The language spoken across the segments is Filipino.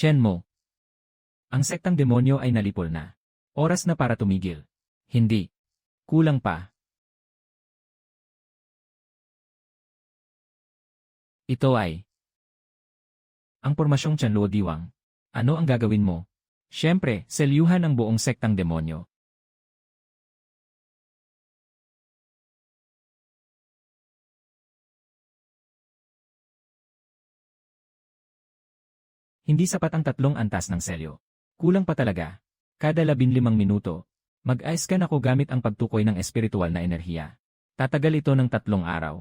Shenmo. Ang sektang demonyo ay nalipol na. Oras na para tumigil. Hindi. Kulang pa. Ito ay ang pormasyong Tianluo Diwang. Ano ang gagawin mo? Siyempre, selyuhan ang buong sektang demonyo. Hindi sapat ang 3 antas ng selyo. Kulang pa talaga. Kada 15 minuto, mag-i-scan ako gamit ang pagtukoy ng espiritual na enerhiya. Tatagal ito ng 3 araw.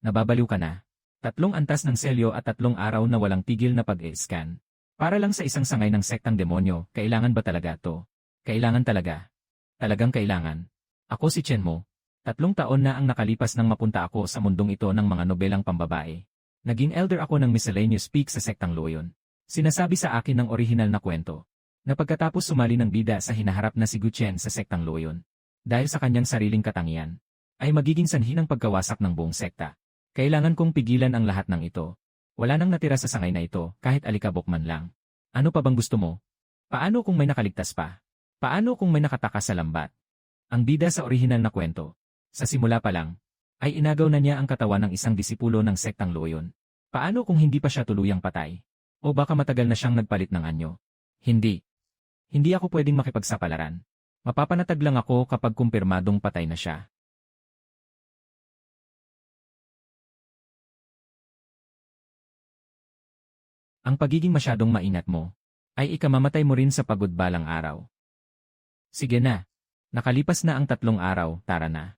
Nababaliw ka na. 3 antas ng selyo at 3 araw na walang tigil na pag-i-scan. Para lang sa isang sangay ng sektang demonyo, kailangan ba talaga to? Kailangan talaga. Talagang kailangan. Ako si Shenmo. 3 taon na ang nakalipas nang mapunta ako sa mundong ito ng mga nobelang pambabae. Naging elder ako ng miscellaneous peak sa sektang Luoyun. Sinasabi sa akin ng orihinal na kwento, na pagkatapos sumali ng bida sa hinaharap na si Guchen sa sektang Luoyun, dahil sa kanyang sariling katangian, ay magiging sanhi ng pagkawasak ng buong sekta. Kailangan kong pigilan ang lahat ng ito. Wala nang natira sa sangay na ito, kahit alikabok man lang. Ano pa bang gusto mo? Paano kung may nakaligtas pa? Paano kung may nakatakas sa lambat? Ang bida sa orihinal na kwento, sa simula pa lang, ay inagaw na niya ang katawan ng isang disipulo ng sektang Luoyun. Paano kung hindi pa siya tuluyang patay? O baka matagal na siyang nagpalit ng anyo? Hindi. Hindi ako pwedeng makipagsapalaran. Mapapanatag lang ako kapag kumpirmadong patay na siya. Ang pagiging masyadong maingat mo, ay ikamamatay mo rin sa pagod balang araw. Sige na. Nakalipas na ang 3 araw, tara na.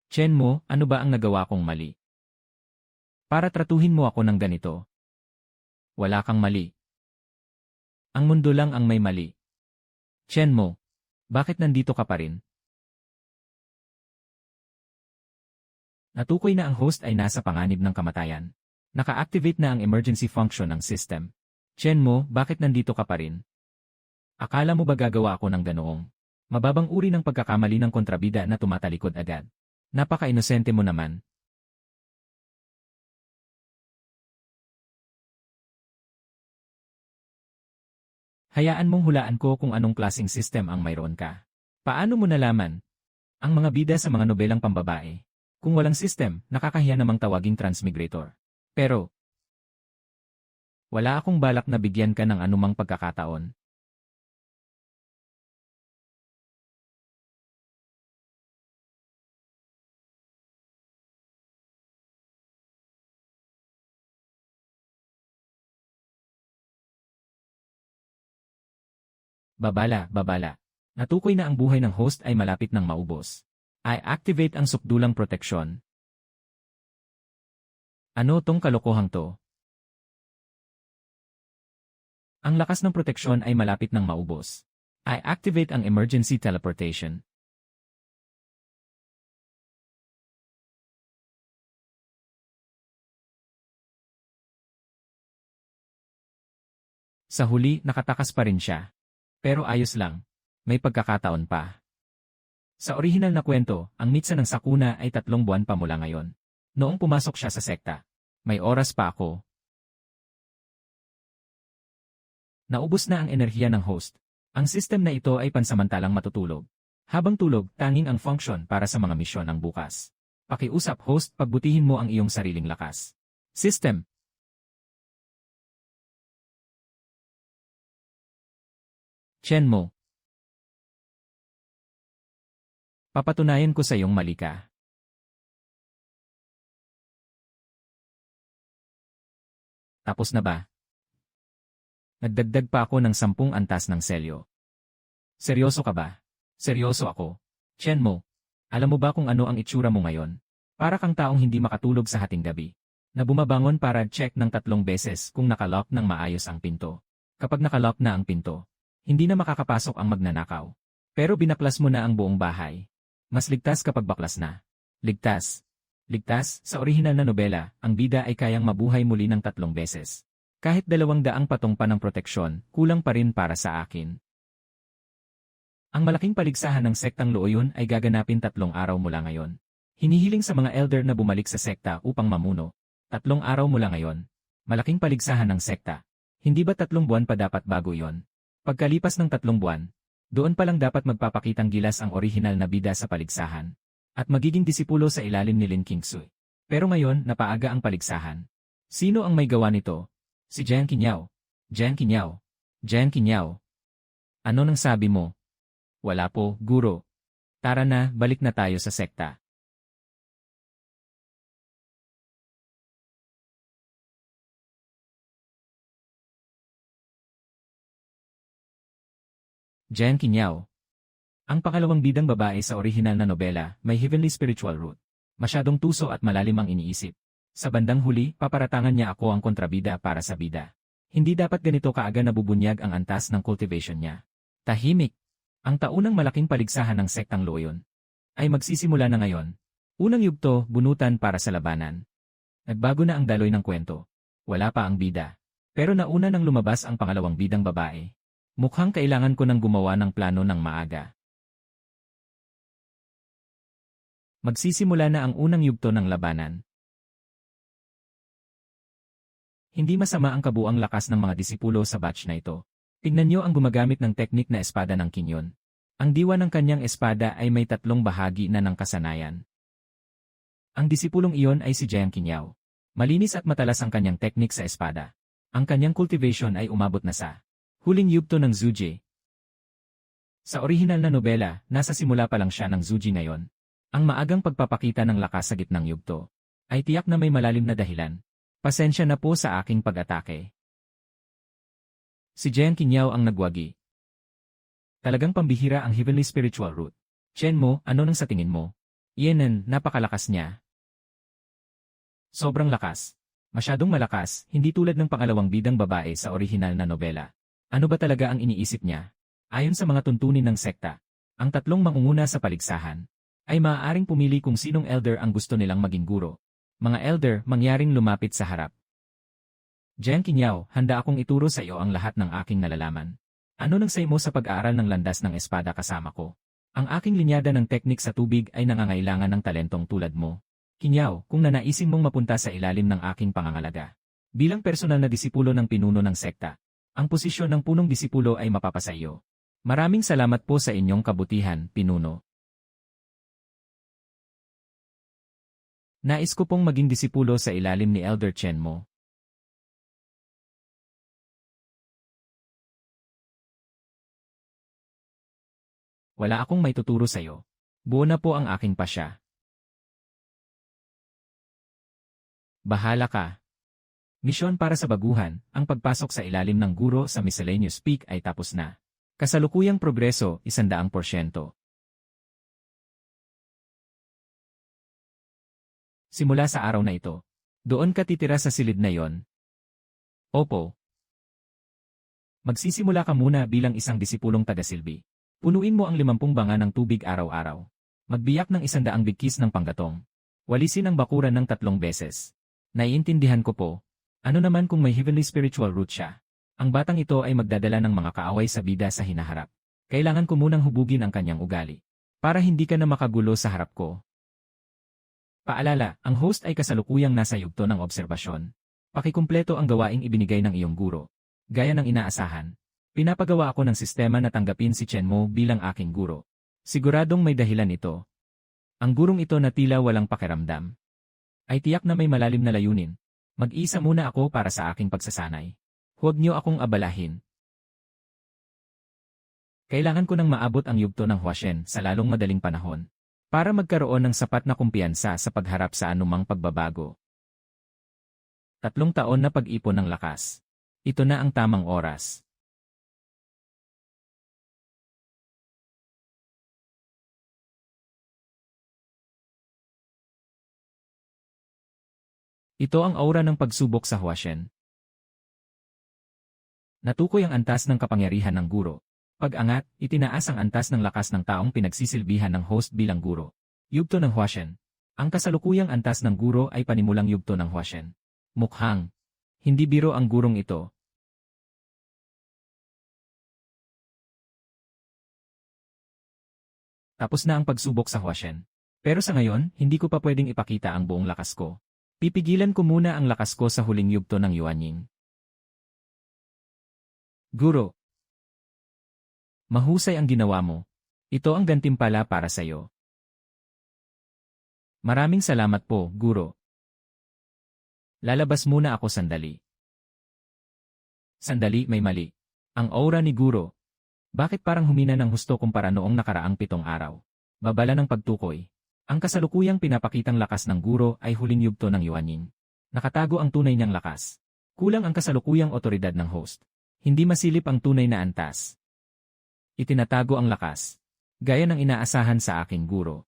Shenmo, ano ba ang nagawa kong mali? Para tratuhin mo ako ng ganito. Wala kang mali. Ang mundo lang ang may mali. Shenmo, bakit nandito ka pa rin? Natukoy na ang host ay nasa panganib ng kamatayan. Naka-activate na ang emergency function ng system. Shenmo, bakit nandito ka pa rin? Akala mo ba gagawa ako ng ganoong? Mababang uri ng pagkakamali ng kontrabida na tumatalikod agad. Napaka-inosente mo naman. Hayaan mong hulaan ko kung anong klaseng system ang mayroon ka. Paano mo nalaman? Ang mga bida sa mga nobelang pambabae. Kung walang system, nakakahiya namang tawaging transmigrator. Pero, wala akong balak na bigyan ka ng anumang pagkakataon. Babala. Natukoy na ang buhay ng host ay malapit ng maubos. I-activate ang sukdulang proteksyon. Ano tong kalokohang to? Ang lakas ng proteksyon ay malapit ng maubos. I-activate ang emergency teleportation. Sa huli, nakatakas pa rin siya. Pero ayos lang. May pagkakataon pa. Sa orihinal na kwento, ang mitsa ng sakuna ay 3 buwan pa mula ngayon. Noong pumasok siya sa sekta. May oras pa ako. Naubos na ang enerhiya ng host. Ang system na ito ay pansamantalang matutulog. Habang tulog, tanging ang function para sa mga misyon ng bukas. Pakiusap host, pagbutihin mo ang iyong sariling lakas. System. Shenmo. Papatunayan ko sa iyong mali ka. Tapos na ba? Nagdagdag pa ako ng 10 antas ng selyo. Seryoso ka ba? Seryoso ako. Shenmo, alam mo ba kung ano ang itsura mo ngayon? Para kang taong hindi makatulog sa hating gabi. Na bumabangon para check ng 3 beses kung nakalock ng maayos ang pinto. Kapag nakalock na ang pinto, hindi na makakapasok ang magnanakaw. Pero binaklas mo na ang buong bahay. Mas ligtas kapag baklas na. Ligtas. Ligtas, sa orihinal na nobela, ang bida ay kayang mabuhay muli ng 3 beses. Kahit 200 patong pa ng proteksyon, kulang pa rin para sa akin. Ang malaking paligsahan ng sektang Luoyun ay gaganapin 3 araw mula ngayon. Hinihiling sa mga elder na bumalik sa sekta upang mamuno. 3 araw mula ngayon. Malaking paligsahan ng sekta. Hindi ba 3 buwan pa dapat bago yon? Pagkalipas ng 3 buwan, doon pa lang dapat magpapakitang gilas ang orihinal na bida sa paligsahan. At magiging disipulo sa ilalim ni Lin Qingxui. Pero ngayon, napaaga ang paligsahan. Sino ang may gawa nito? Si Jiang Qinyao. Jiang Qinyao. Jiang Qinyao. Ano nang sabi mo? Wala po, guro. Tara na, balik na tayo sa sekta. Jiang Qinyao. Ang pangalawang bidang babae sa orihinal na nobela, may heavenly spiritual root. Masyadong tuso at malalim ang iniisip. Sa bandang huli, paparatangan niya ako ang kontrabida para sa bida. Hindi dapat ganito kaaga nabubunyag ang antas ng cultivation niya. Tahimik. Ang taunang malaking paligsahan ng sektang Loyon ay magsisimula na ngayon. Unang yugto, bunutan para sa labanan. Nagbago na ang daloy ng kwento. Wala pa ang bida. Pero nauna nang lumabas ang pangalawang bidang babae. Mukhang kailangan ko nang gumawa ng plano ng maaga. Magsisimula na ang unang yugto ng labanan. Hindi masama ang kabuang lakas ng mga disipulo sa batch na ito. Tingnan niyo ang gumagamit ng teknik na espada ng Kinyon. Ang diwa ng kanyang espada ay may 3 bahagi na ng kasanayan. Ang disipulong iyon ay si Jiang Qinyao. Malinis at matalas ang kanyang teknik sa espada. Ang kanyang cultivation ay umabot na sa huling yugto ng Zuje. Sa orihinal na nobela, nasa simula pa lang siya ng Zuje ngayon. Ang maagang pagpapakita ng lakas sa gitnang yugto ay tiyak na may malalim na dahilan. Pasensya na po sa aking pag-atake. Si Jiang Qinyao ang nagwagi. Talagang pambihira ang heavenly spiritual root. Chen mo, ano nang sa tingin mo? Yenan, napakalakas niya. Sobrang lakas. Masyadong malakas, hindi tulad ng pangalawang bidang babae sa orihinal na nobela. Ano ba talaga ang iniisip niya? Ayon sa mga tuntunin ng sekta, ang 3 mangunguna sa paligsahan ay maaaring pumili kung sinong elder ang gusto nilang maging guro. Mga elder, mangyaring lumapit sa harap. Jiang Qinyao, handa akong ituro sa iyo ang lahat ng aking nalalaman. Ano nang say mo sa pag-aaral ng landas ng espada kasama ko? Ang aking linyada ng teknik sa tubig ay nangangailangan ng talentong tulad mo. Qinyao, kung nanaisin mong mapunta sa ilalim ng aking pangangalaga. Bilang personal na disipulo ng pinuno ng sekta, ang posisyon ng punong disipulo ay mapapasa iyo. Maraming salamat po sa inyong kabutihan, pinuno. Nais ko pong maging disipulo sa ilalim ni Elder Chen mo. Wala akong may tuturo sa iyo. Buo na po ang aking pasya. Bahala ka. Misyon para sa baguhan, ang pagpasok sa ilalim ng guro sa Miscellaneous Peak ay tapos na. Kasalukuyang progreso, 100%. Simula sa araw na ito, doon ka titira sa silid na yon. Opo. Magsisimula ka muna bilang isang disipulong tagasilbi. Punuin mo ang 50 banga ng tubig araw-araw. Magbiyak ng 100 bigkis ng panggatong. Walisin ang bakuran ng 3 beses. Naiintindihan ko po. Ano naman kung may heavenly spiritual root siya? Ang batang ito ay magdadala ng mga kaaway sa bida sa hinaharap. Kailangan ko munang hubugin ang kanyang ugali. Para hindi ka na makagulo sa harap ko. Paalala, ang host ay kasalukuyang nasa yugto ng obserbasyon. Pakikumpleto ang gawaing ibinigay ng iyong guro. Gaya ng inaasahan. Pinapagawa ako ng sistema na tanggapin si Chen Mo bilang aking guro. Siguradong may dahilan ito. Ang gurong ito na tila walang pakiramdam ay tiyak na may malalim na layunin. Mag-isa muna ako para sa aking pagsasanay. Huwag niyo akong abalahin. Kailangan ko nang maabot ang yugto ng Huashen sa lalong madaling panahon para magkaroon ng sapat na kumpiyansa sa pagharap sa anumang pagbabago. 3 taon na pag-ipon ng lakas. Ito na ang tamang oras. Ito ang aura ng pagsubok sa Huashen. Natukoy ang antas ng kapangyarihan ng guro. Pag-angat, itinaas ang antas ng lakas ng taong pinagsisilbihan ng host bilang guro. Yugto ng Huashen. Ang kasalukuyang antas ng guro ay panimulang yugto ng Huashen. Mukhang hindi biro ang gurong ito. Tapos na ang pagsubok sa Huashen. Pero sa ngayon, hindi ko pa pwedeng ipakita ang buong lakas ko. Pipigilan ko muna ang lakas ko sa huling yugto ng Yuanying. Guro, mahusay ang ginawa mo. Ito ang gantimpala para sa iyo. Maraming salamat po, Guro. Lalabas muna ako sandali. Sandali, may mali. Ang aura ni Guro. Bakit parang humina ng husto kumpara noong nakaraang 7 araw? Babala ng pagtukoy. Ang kasalukuyang pinapakitang lakas ng Guro ay huling yugto ng Yuanying. Nakatago ang tunay niyang lakas. Kulang ang kasalukuyang otoridad ng host. Hindi masilip ang tunay na antas. Itinatago ang lakas. Gaya ng inaasahan sa aking Guro.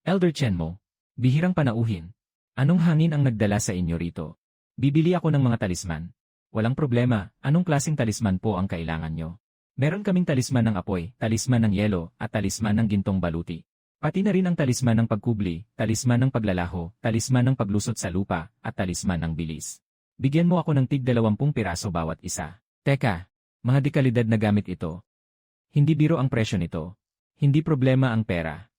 Elder Chenmo, bihirang panauhin. Anong hangin ang nagdala sa inyo rito? Bibili ako ng mga talisman. Walang problema, anong klaseng talisman po ang kailangan nyo? Meron kaming talisman ng apoy, talisman ng yelo, at talisman ng gintong baluti. Pati na rin ang talisman ng pagkubli, talisman ng paglalaho, talisman ng paglusot sa lupa, at talisman ng bilis. Bigyan mo ako ng tig 20 piraso bawat isa. Teka, mga dekalidad na gamit ito. Hindi biro ang presyo nito. Hindi problema ang pera.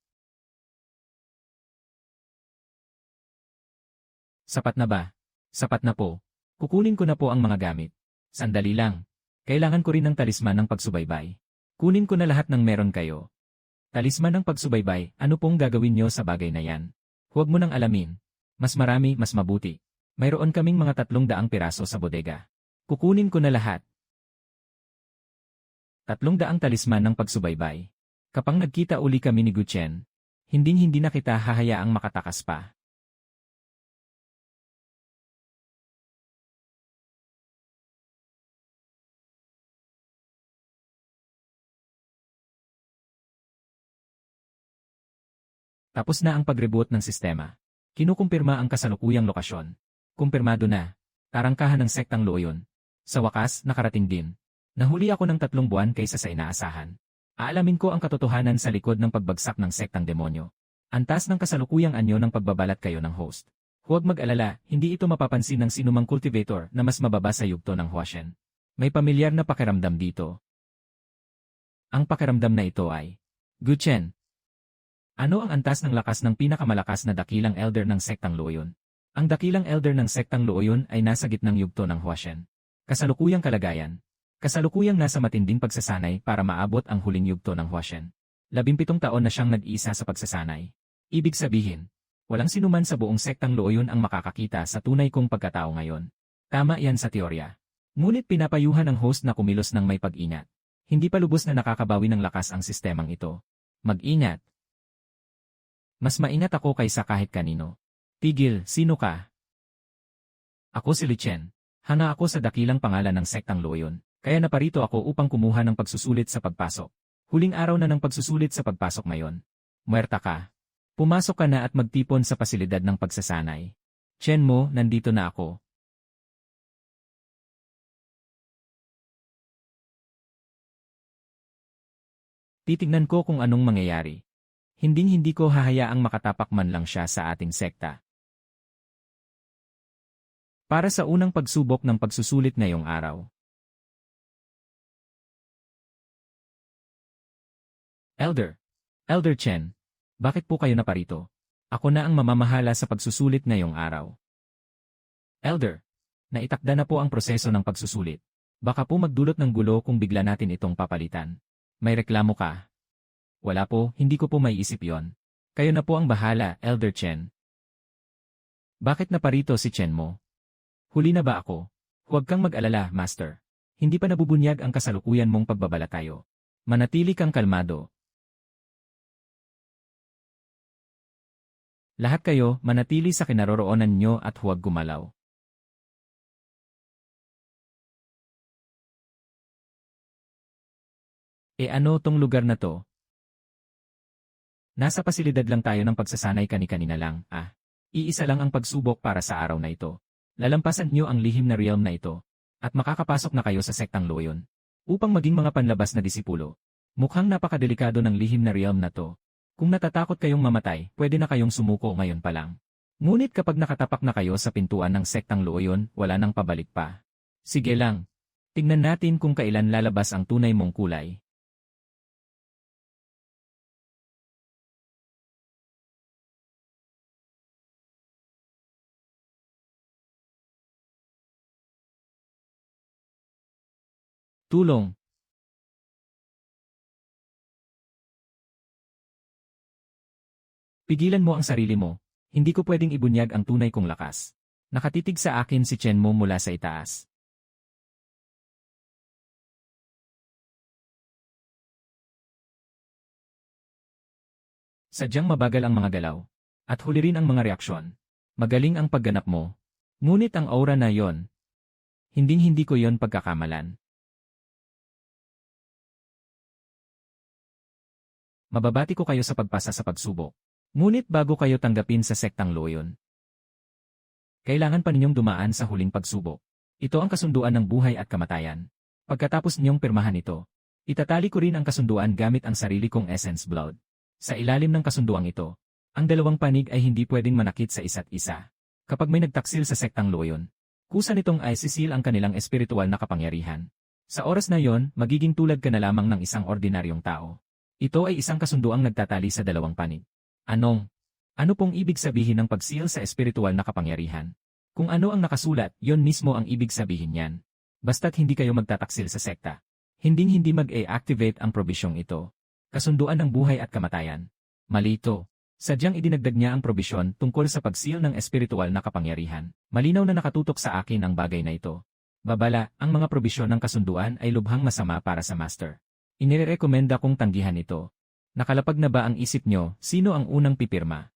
Sapat na ba? Sapat na po. Kukunin ko na po ang mga gamit. Sandali lang. Kailangan ko rin ng talisman ng pagsubaybay. Kunin ko na lahat ng meron kayo. Talisman ng pagsubaybay, ano pong gagawin nyo sa bagay na yan? Huwag mo nang alamin. Mas marami, mas mabuti. Mayroon kaming mga 300 piraso sa bodega. Kukunin ko na lahat. 300 talisman ng pagsubaybay. Kapag nagkita uli kami ni Guchen, hindi na kita hahayaang makatakas pa. Tapos na ang pag-reboot ng sistema. Kinukumpirma ang kasalukuyang lokasyon. Kumpirmado na. Tarangkahan ng sektang Luoyun. Sa wakas, nakarating din. Nahuli ako ng 3 buwan kaysa sa inaasahan. Aalamin ko ang katotohanan sa likod ng pagbagsak ng sektang demonyo. Antas ng kasalukuyang anyo ng pagbabalat kayo ng host. Huwag mag-alala, hindi ito mapapansin ng sinumang cultivator na mas mababa sa yugto ng Huashen. May pamilyar na pakiramdam dito. Ang pakiramdam na ito ay, Guchen. Ano ang antas ng lakas ng pinakamalakas na dakilang elder ng sektang Luoyun? Ang dakilang elder ng sektang Luoyun ay nasa gitnang yugto ng Huashen. Kasalukuyang kalagayan. Kasalukuyang nasa matinding pagsasanay para maabot ang huling yugto ng Huashen. 17 taon na siyang nag-iisa sa pagsasanay. Ibig sabihin, walang sinuman sa buong sektang Luoyun ang makakakita sa tunay kong pagkatao ngayon. Tama yan sa teorya. Ngunit pinapayuhan ng host na kumilos ng may pag-ingat. Hindi pa lubos na nakakabawi ng lakas ang sistemang ito. Mag-ingat. Mas maingat ako kaysa kahit kanino. Tigil, sino ka? Ako si Lichen. Hanga ako sa dakilang pangalan ng sektang Luoyun. Kaya naparito ako upang kumuha ng pagsusulit sa pagpasok. Huling araw na ng pagsusulit sa pagpasok ngayon. Muerta ka. Pumasok ka na at magtipon sa pasilidad ng pagsasanay. Chen mo, nandito na ako. Titignan ko kung anong mangyayari. Hindi ko hahayaang makatapak man lang siya sa ating sekta. Para sa unang pagsubok ng pagsusulit ngayong araw. Elder Chen, bakit po kayo naparito? Ako na ang mamamahala sa pagsusulit ngayong araw. Elder, naitakda na po ang proseso ng pagsusulit. Baka po magdulot ng gulo kung bigla natin itong papalitan. May reklamo ka? Wala po, hindi ko po maiisip yon. Kayo na po ang bahala, Elder Chen. Bakit naparito si Chen mo? Huli na ba ako? Huwag kang mag-alala, Master. Hindi pa nabubunyag ang kasalukuyan mong pagbabalatayo. Manatili kang kalmado. Lahat kayo, manatili sa kinaroroonan nyo at huwag gumalaw. Ano tong lugar na to? Nasa pasilidad lang tayo ng pagsasanay kani-kanina lang, Iisa lang ang pagsubok para sa araw na ito. Lalampasan nyo ang lihim na realm na ito, at makakapasok na kayo sa sektang Luoyun. Upang maging mga panlabas na disipulo. Mukhang napakadelikado ng lihim na realm na to. Kung natatakot kayong mamatay, pwede na kayong sumuko ngayon pa lang. Ngunit kapag nakatapak na kayo sa pintuan ng sektang Luoyun, wala nang pabalik pa. Sige lang. Tingnan natin kung kailan lalabas ang tunay mong kulay. Tulong. Pigilan mo ang sarili mo. Hindi ko pwedeng ibunyag ang tunay kong lakas. Nakatitig sa akin si Chen Mo mula sa itaas. Sadyang mabagal ang mga galaw. At huli rin ang mga reaksyon. Magaling ang pagganap mo. Ngunit ang aura na yon, hinding-hindi ko yon pagkakamalan. Mababati ko kayo sa pagpasa sa pagsubok. Ngunit bago kayo tanggapin sa sektang Loyon, kailangan pa ninyong dumaan sa huling pagsubok. Ito ang kasunduan ng buhay at kamatayan. Pagkatapos ninyong pirmahan ito, itatali ko rin ang kasunduan gamit ang sarili kong essence blood. Sa ilalim ng kasunduang ito, ang dalawang panig ay hindi pwedeng manakit sa isa't isa. Kapag may nagtaksil sa sektang Loyon, kusa nitong ay sisil ang kanilang espiritual na kapangyarihan. Sa oras na yon, magiging tulad ka na lamang ng isang ordinaryong tao. Ito ay isang kasunduang nagtatali sa dalawang panig. Ano pong ibig sabihin ng pagsil sa espiritual na kapangyarihan? Kung ano ang nakasulat, yon mismo ang ibig sabihin niyan. Basta't hindi kayo magtataksil sa sekta. Hinding-hindi mag-e-activate ang probisyong ito. Kasunduan ng buhay at kamatayan. Mali ito. Sadyang idinagdag niya ang probisyon tungkol sa pagsil ng espiritual na kapangyarihan. Malinaw na nakatutok sa akin ang bagay na ito. Babala, ang mga probisyon ng kasunduan ay lubhang masama para sa master. Inirekomenda kong tanggihan ito. Nakalapag na ba ang isip nyo, sino ang unang pipirma?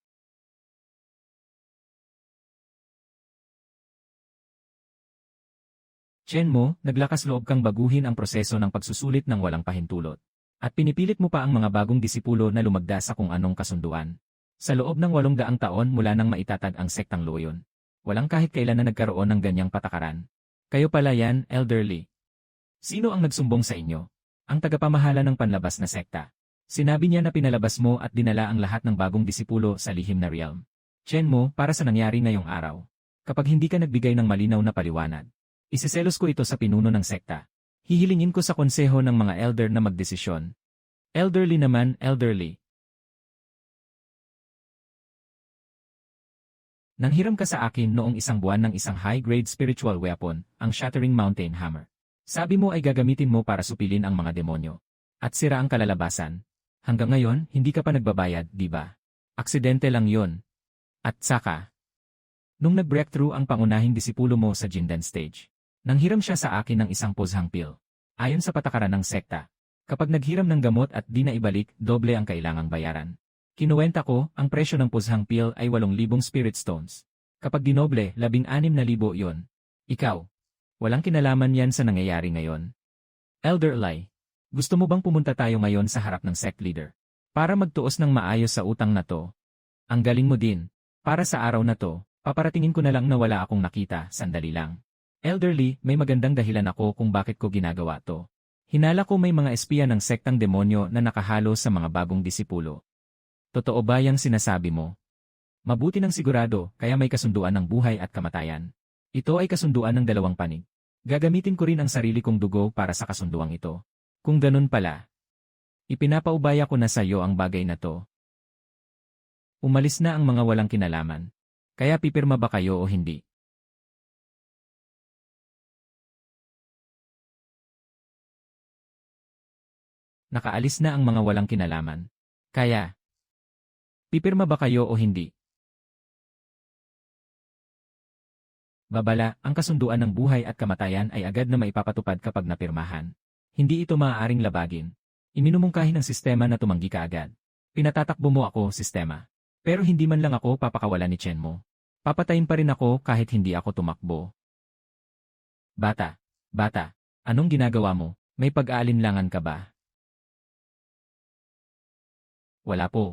Chen Mo, naglakas loob kang baguhin ang proseso ng pagsusulit ng walang pahintulot. At pinipilit mo pa ang mga bagong disipulo na lumagda sa kung anong kasunduan. Sa loob ng 800 taon mula nang maitatag ang sektang Loyon, walang kahit kailan na nagkaroon ng ganyang patakaran. Kayo pala yan, elderly. Sino ang nagsumbong sa inyo? Ang tagapamahala ng panlabas na sekta. Sinabi niya na pinalabas mo at dinala ang lahat ng bagong disipulo sa lihim na realm. Chen Mo, para sa nangyari ngayong araw. Kapag hindi ka nagbigay ng malinaw na paliwanag, isiselos ko ito sa pinuno ng sekta. Hihilingin ko sa konseho ng mga elder na magdesisyon. Elderly naman, elderly. Nanghiram ka sa akin noong isang buwan ng isang high-grade spiritual weapon, ang Shattering Mountain Hammer. Sabi mo ay gagamitin mo para supilin ang mga demonyo. At sira ang kalalabasan. Hanggang ngayon, hindi ka pa nagbabayad, di ba? Aksidente lang yon. At saka, nung nag-breakthrough ang pangunahing disipulo mo sa Jindan stage, nanghiram siya sa akin ng isang pozhang pill. Ayon sa patakaran ng sekta, kapag naghiram ng gamot at di na ibalik, doble ang kailangang bayaran. Kinuwenta ko, ang presyo ng pozhang pill ay 8,000 spirit stones. Kapag dinoble, 16,000 yon. Ikaw, walang kinalaman yan sa nangyayari ngayon. Elder Lai, gusto mo bang pumunta tayo ngayon sa harap ng sect leader? Para magtuos ng maayos sa utang na to. Ang galing mo din. Para sa araw na to, paparatingin ko na lang na wala akong nakita, sandali lang. Elderly, may magandang dahilan ako kung bakit ko ginagawa to. Hinala ko may mga espiya ng sektang demonyo na nakahalo sa mga bagong disipulo. Totoo ba yang sinasabi mo? Mabuti ng sigurado, kaya may kasunduan ng buhay at kamatayan. Ito ay kasunduan ng dalawang panig. Gagamitin ko rin ang sarili kong dugo para sa kasunduang ito. Kung ganun pala, ipinapaubaya ko na sa iyo ang bagay na to. Umalis na ang mga walang kinalaman. Kaya pipirma ba kayo o hindi? Nakaalis na ang mga walang kinalaman. Kaya, pipirma ba kayo o hindi? Babala, ang kasunduan ng buhay at kamatayan ay agad na maipapatupad kapag napirmahan. Hindi ito maaaring labagin. Iminumungkahi ng sistema na tumanggi ka agad. Pinatatakbo mo ako, sistema. Pero hindi man lang ako papakawalan ni Chen Mo. Papatayin pa rin ako kahit hindi ako tumakbo. Bata, anong ginagawa mo? May pag-aalinlangan ka ba? Wala po.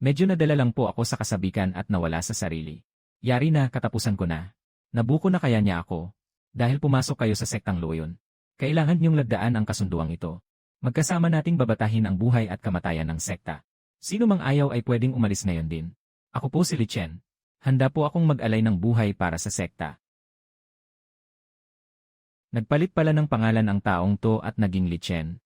Medyo nadala lang po ako sa kasabikan at nawala sa sarili. Yari na, katapusan ko na. Nabuko na kaya niya ako. Dahil pumasok kayo sa sektang Loyon. Kailangan niyong lagdaan ang kasunduang ito. Magkasama nating babatahin ang buhay at kamatayan ng sekta. Sino mang ayaw ay pwedeng umalis ngayon din. Ako po si Li Chen. Handa po akong mag-alay ng buhay para sa sekta. Nagpalit pala ng pangalan ang taong to at naging Li Chen.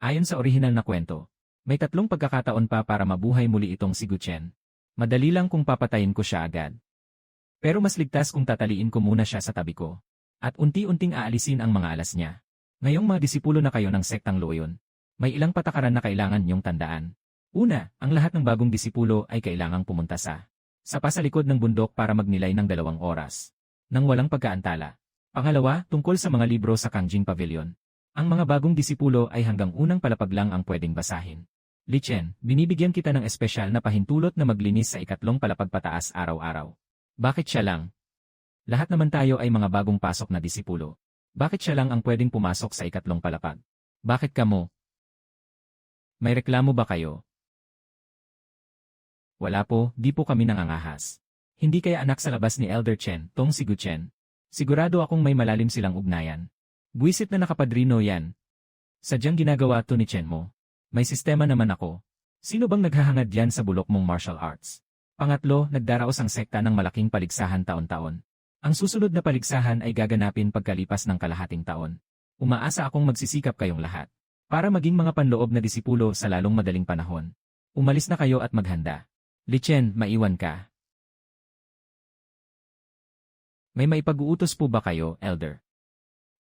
Ayon sa orihinal na kwento, may 3 pagkakataon pa para mabuhay muli itong si Gu Chen. Madali lang kung papatayin ko siya agad. Pero mas ligtas kung tataliin ko muna siya sa tabi ko. At unti-unting aalisin ang mga alas niya. Ngayong mga disipulo na kayo ng sektang Luoyun, may ilang patakaran na kailangan niyong tandaan. Una, ang lahat ng bagong disipulo ay kailangang pumunta sa pasalikod ng bundok para magnilay ng 2 oras. Nang walang pagkaantala. Pangalawa, tungkol sa mga libro sa Kangjing Pavilion. Ang mga bagong disipulo ay hanggang unang palapag lang ang pwedeng basahin. Li Chen, binibigyan kita ng espesyal na pahintulot na maglinis sa 2 palapag pataas araw-araw. Bakit siya lang? Lahat naman tayo ay mga bagong pasok na disipulo. Bakit siya lang ang pwedeng pumasok sa 2 palapag? Bakit kamo? May reklamo ba kayo? Wala po, di po kami nangangahas. Hindi kaya anak sa labas ni Elder Chen, tong si Gu Chen. Sigurado akong may malalim silang ugnayan. Buwisit na nakapadrino yan. Sadyang ginagawa to ni Chen mo. May sistema naman ako. Sino bang naghahangad yan sa bulok mong martial arts? Pangatlo, nagdaraos ang sekta ng malaking paligsahan taon-taon. Ang susunod na paligsahan ay gaganapin pagkalipas ng kalahating taon. Umaasa akong magsisikap kayong lahat para maging mga panloob na disipulo sa lalong madaling panahon. Umalis na kayo at maghanda. Li Chen, maiwan ka. May maipag-uutos po ba kayo, Elder?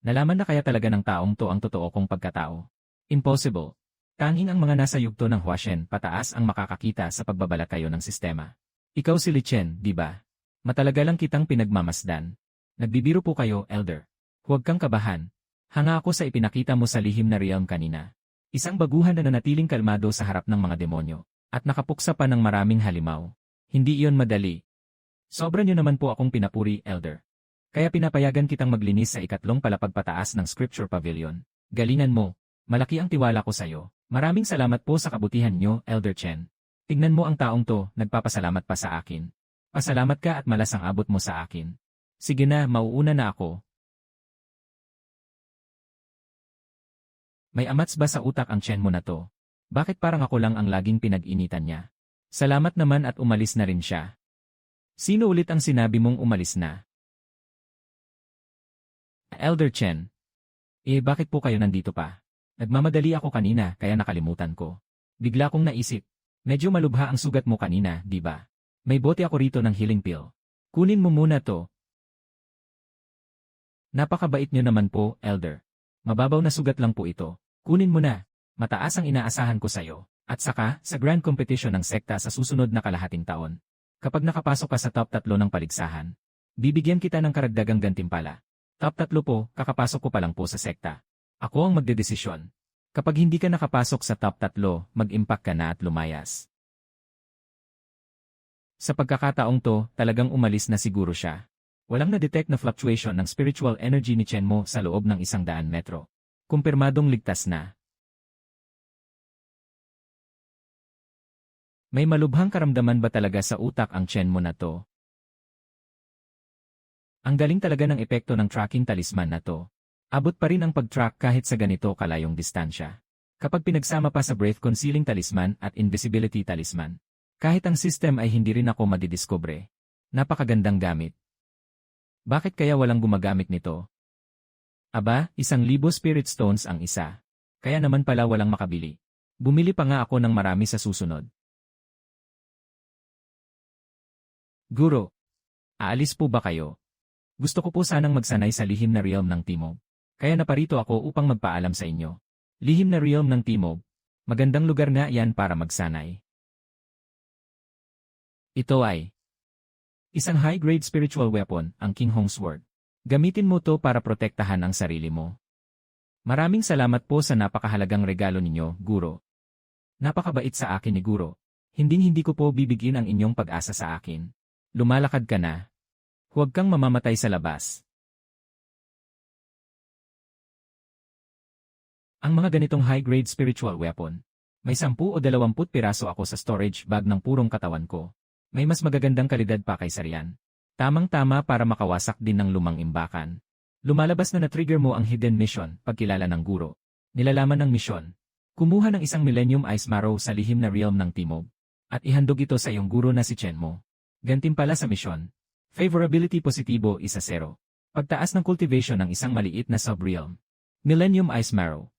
Nalaman na kaya talaga ng taong to ang totoo kong pagkatao? Impossible. Tanging ang mga nasa yugto ng Huashen pataas ang makakakita sa pagbabalat kayo ng sistema. Ikaw si Li Chen, di ba? Matalaga lang kitang pinagmamasdan. Nagbibiro po kayo, Elder. Huwag kang kabahan. Hanga ako sa ipinakita mo sa lihim na realm kanina. Isang baguhan na nanatiling kalmado sa harap ng mga demonyo, at nakapuksa pa ng maraming halimaw. Hindi iyon madali. Sobra niyo naman po akong pinapuri, Elder. Kaya pinapayagan kitang maglinis sa 2 palapag pataas ng Scripture Pavilion. Galingan mo. Malaki ang tiwala ko sa'yo. Maraming salamat po sa kabutihan niyo, Elder Chen. Tingnan mo ang taong to, nagpapasalamat pa sa akin. Pasalamat ka at malas ang abot mo sa akin. Sige na, mauuna na ako. May amats ba sa utak ang Chen mo na to? Bakit parang ako lang ang laging pinag-initan niya? Salamat naman at umalis na rin siya. Sino ulit ang sinabi mong umalis na? Elder Chen. Bakit po kayo nandito pa? Nagmamadali ako kanina kaya nakalimutan ko. Bigla kong naisip. Medyo malubha ang sugat mo kanina, di ba? May bote ako rito ng healing pill. Kunin mo muna to. Napakabait niyo naman po, Elder. Mababaw na sugat lang po ito. Kunin mo na. Mataas ang inaasahan ko sa'yo. At saka, sa grand competition ng sekta sa susunod na kalahating taon. Kapag nakapasok ka sa top 3 ng paligsahan, bibigyan kita ng karagdagang gantimpala. Top 3 po, kakapasok ko pa lang po sa sekta. Ako ang magdedesisyon. Kapag hindi ka nakapasok sa top 3, mag-impact ka na at lumayas. Sa pagkakataong to, talagang umalis na siguro siya. Walang na-detect na fluctuation ng spiritual energy ni Chen mo sa loob ng 100 metro. Kumpirmadong ligtas na. May malubhang karamdaman ba talaga sa utak ang Chen mo na to? Ang galing talaga ng epekto ng tracking talisman na to. Abot pa rin ang pag-track kahit sa ganito kalayong distansya. Kapag pinagsama pa sa breath concealing talisman at invisibility talisman. Kahit ang system ay hindi rin ako madidiscover. Napakagandang gamit. Bakit kaya walang gumagamit nito? Aba, 1,000 spirit stones ang isa. Kaya naman pala walang makabili. Bumili pa nga ako ng marami sa susunod. Guro, aalis po ba kayo? Gusto ko po sanang magsanay sa lihim na realm ng Timog. Kaya naparito ako upang magpaalam sa inyo. Lihim na realm ng Timog. Magandang lugar nga yan para magsanay. Ito ay isang high-grade spiritual weapon, ang King Hong Sword. Gamitin mo to para protektahan ang sarili mo. Maraming salamat po sa napakahalagang regalo ninyo, Guro. Napakabait sa akin ni Guro. Hinding-hindi ko po bibigyan ang inyong pag-asa sa akin. Lumalakad ka na. Huwag kang mamamatay sa labas. Ang mga ganitong high-grade spiritual weapon, may 10 o 20 piraso ako sa storage bag ng purong katawan ko. May mas magagandang kalidad pa kaysa riyan. Tamang-tama para makawasak din ng lumang imbakan. Lumalabas na na-trigger mo ang hidden mission pagkilala ng Guro. Nilalaman ng misyon. Kumuha ng 1 Millennium Ice Marrow sa lihim na realm ng Timog. At ihandog ito sa iyong guro na si Chen mo. Gantimpala sa misyon. Favorability positibo isa 0. Pagtaas ng cultivation ng isang maliit na subrealm. Millennium Ice Marrow.